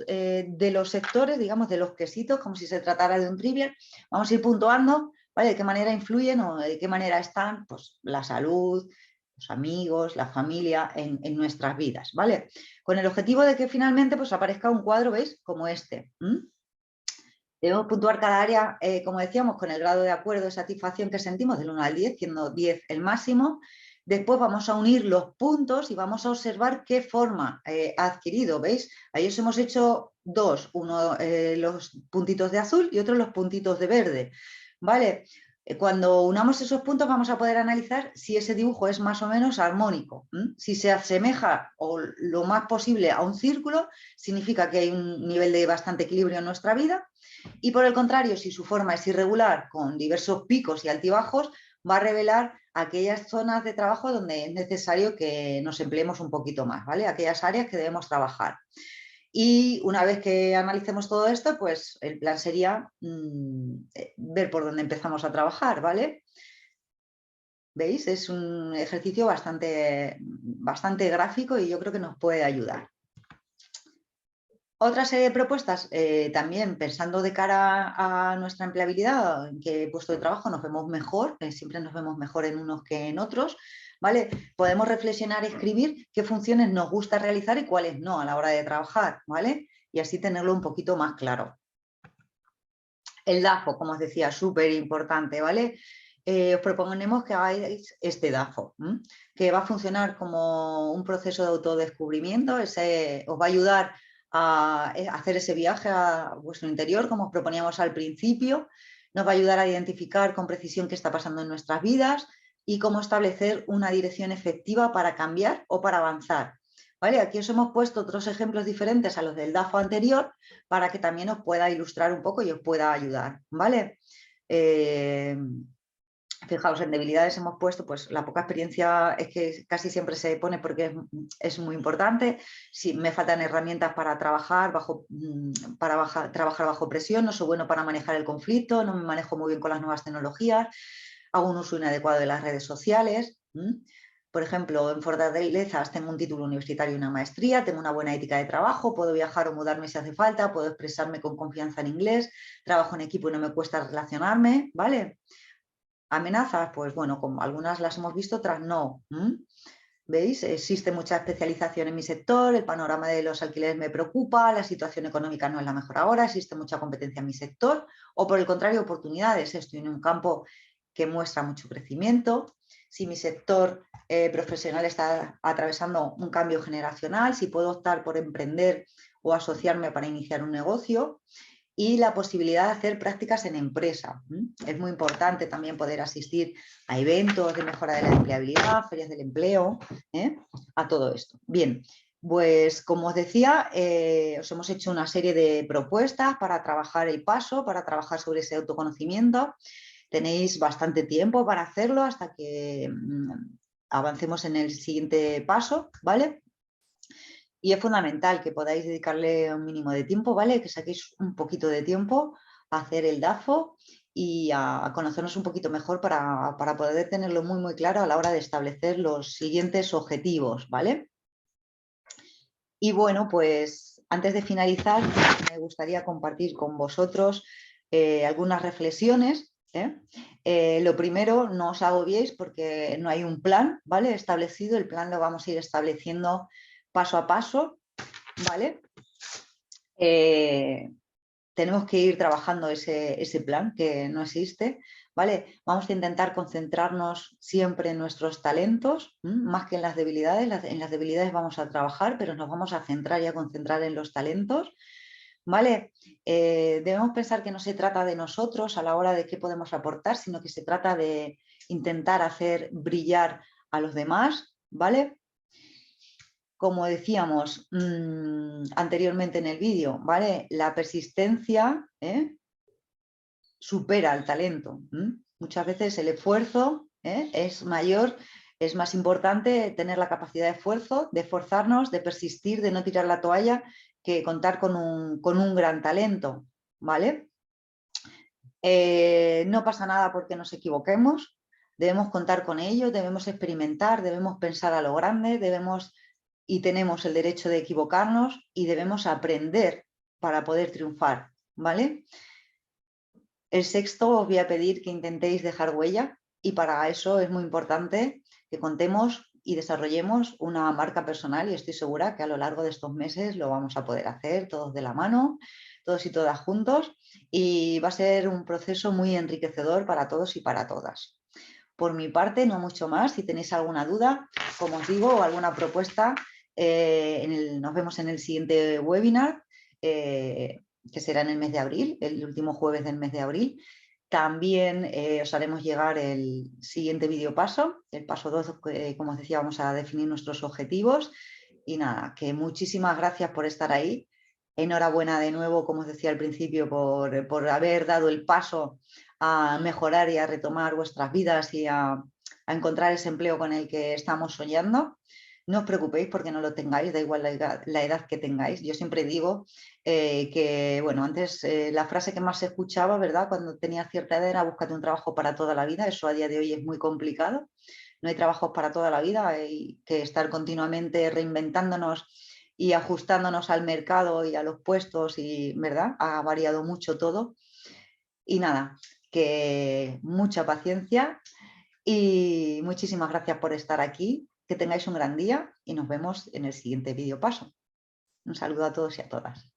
sectores, digamos, de los quesitos, como si se tratara de un trivial, vamos a ir puntuando, ¿vale? De qué manera influyen o de qué manera están, pues, la salud, los amigos, la familia en nuestras vidas, ¿vale? Con el objetivo de que finalmente pues aparezca un cuadro, ¿veis? Como este. Debemos puntuar cada área, como decíamos, con el grado de acuerdo de satisfacción que sentimos del 1 al 10, siendo 10 el máximo. Después vamos a unir los puntos y vamos a observar qué forma ha adquirido, ¿veis? Ahí os hemos hecho dos, uno los puntitos de azul y otro los puntitos de verde, ¿vale? Cuando unamos esos puntos vamos a poder analizar si ese dibujo es más o menos armónico. Si se asemeja o lo más posible a un círculo, significa que hay un nivel de bastante equilibrio en nuestra vida. Y por el contrario, si su forma es irregular, con diversos picos y altibajos, va a revelar aquellas zonas de trabajo donde es necesario que nos empleemos un poquito más, ¿vale? Aquellas áreas que debemos trabajar. Y una vez que analicemos todo esto, pues el plan sería ver por dónde empezamos a trabajar, ¿vale? ¿Veis? Es un ejercicio bastante gráfico y yo creo que nos puede ayudar. Otra serie de propuestas, también pensando de cara a nuestra empleabilidad, en qué puesto de trabajo nos vemos mejor, siempre nos vemos mejor en unos que en otros, ¿vale? Podemos reflexionar y escribir qué funciones nos gusta realizar y cuáles no a la hora de trabajar, ¿vale? Y así tenerlo un poquito más claro. El DAFO, como os decía, súper importante, ¿vale? Os proponemos que hagáis este DAFO, que va a funcionar como un proceso de autodescubrimiento, os va a ayudar a hacer ese viaje a vuestro interior, como os proponíamos al principio, nos va a ayudar a identificar con precisión qué está pasando en nuestras vidas, y cómo establecer una dirección efectiva para cambiar o para avanzar. ¿Vale? Aquí os hemos puesto otros ejemplos diferentes a los del DAFO anterior para que también os pueda ilustrar un poco y os pueda ayudar. ¿Vale? Fijaos, en debilidades hemos puesto, pues la poca experiencia es que casi siempre se pone porque es muy importante. Si me faltan herramientas para trabajar trabajar bajo presión, no soy bueno para manejar el conflicto, no me manejo muy bien con las nuevas tecnologías, hago un uso inadecuado de las redes sociales. Por ejemplo, en fortalezas tengo un título universitario y una maestría, tengo una buena ética de trabajo, puedo viajar o mudarme si hace falta, puedo expresarme con confianza en inglés, trabajo en equipo y no me cuesta relacionarme, ¿vale? Amenazas, pues bueno, como algunas las hemos visto, otras no. ¿Veis? Existe mucha especialización en mi sector, el panorama de los alquileres me preocupa, la situación económica no es la mejor ahora, existe mucha competencia en mi sector, o por el contrario, oportunidades. Estoy en un campo que muestra mucho crecimiento. Si mi sector profesional está atravesando un cambio generacional, si puedo optar por emprender o asociarme para iniciar un negocio. Y la posibilidad de hacer prácticas en empresa. Es muy importante también poder asistir a eventos de mejora de la empleabilidad, ferias del empleo, a todo esto. Bien, pues como os decía, os hemos hecho una serie de propuestas para trabajar el paso, para trabajar sobre ese autoconocimiento. Tenéis bastante tiempo para hacerlo hasta que avancemos en el siguiente paso, ¿vale? Y es fundamental que podáis dedicarle un mínimo de tiempo, ¿vale? Que saquéis un poquito de tiempo a hacer el DAFO y a conocernos un poquito mejor para poder tenerlo muy, muy claro a la hora de establecer los siguientes objetivos, ¿vale? Y bueno, pues antes de finalizar, me gustaría compartir con vosotros algunas reflexiones. Lo primero, no os agobiéis porque no hay un plan, ¿vale? Establecido, el plan lo vamos a ir estableciendo paso a paso, ¿vale? Tenemos que ir trabajando ese plan que no existe, ¿vale? Vamos a intentar concentrarnos siempre en nuestros talentos, más que en las debilidades. En las debilidades vamos a trabajar, pero nos vamos a centrar y a concentrar en los talentos, ¿vale? Debemos pensar que no se trata de nosotros a la hora de qué podemos aportar, sino que se trata de intentar hacer brillar a los demás, ¿vale? Como decíamos anteriormente en el vídeo, ¿vale? La persistencia supera el talento. Muchas veces el esfuerzo es mayor, es más importante tener la capacidad de esfuerzo, de esforzarnos, de persistir, de no tirar la toalla, que contar con un gran talento, ¿vale? No pasa nada porque nos equivoquemos, debemos contar con ello, debemos experimentar, debemos pensar a lo grande, y tenemos el derecho de equivocarnos y debemos aprender para poder triunfar, ¿vale? El sexto, os voy a pedir que intentéis dejar huella y para eso es muy importante que contemos y desarrollemos una marca personal y estoy segura que a lo largo de estos meses lo vamos a poder hacer todos de la mano, todos y todas juntos y va a ser un proceso muy enriquecedor para todos y para todas. Por mi parte, no mucho más. Si tenéis alguna duda, como os digo, o alguna propuesta, nos vemos en el siguiente webinar, que será en el mes de abril, el último jueves del mes de abril. También os haremos llegar el siguiente vídeo paso, el paso 2, como os decía, vamos a definir nuestros objetivos. Y nada, que muchísimas gracias por estar ahí. Enhorabuena de nuevo, como os decía al principio, por haber dado el paso a mejorar y a retomar vuestras vidas y a encontrar ese empleo con el que estamos soñando. No os preocupéis porque no lo tengáis, da igual la edad que tengáis. Yo siempre digo que, bueno, antes la frase que más se escuchaba, ¿verdad? Cuando tenía cierta edad era búscate un trabajo para toda la vida. Eso a día de hoy es muy complicado. No hay trabajos para toda la vida, hay que estar continuamente reinventándonos y ajustándonos al mercado y a los puestos y, ¿verdad? Ha variado mucho todo. Y nada, que mucha paciencia y muchísimas gracias por estar aquí. Que tengáis un gran día y nos vemos en el siguiente vídeo paso. Un saludo a todos y a todas.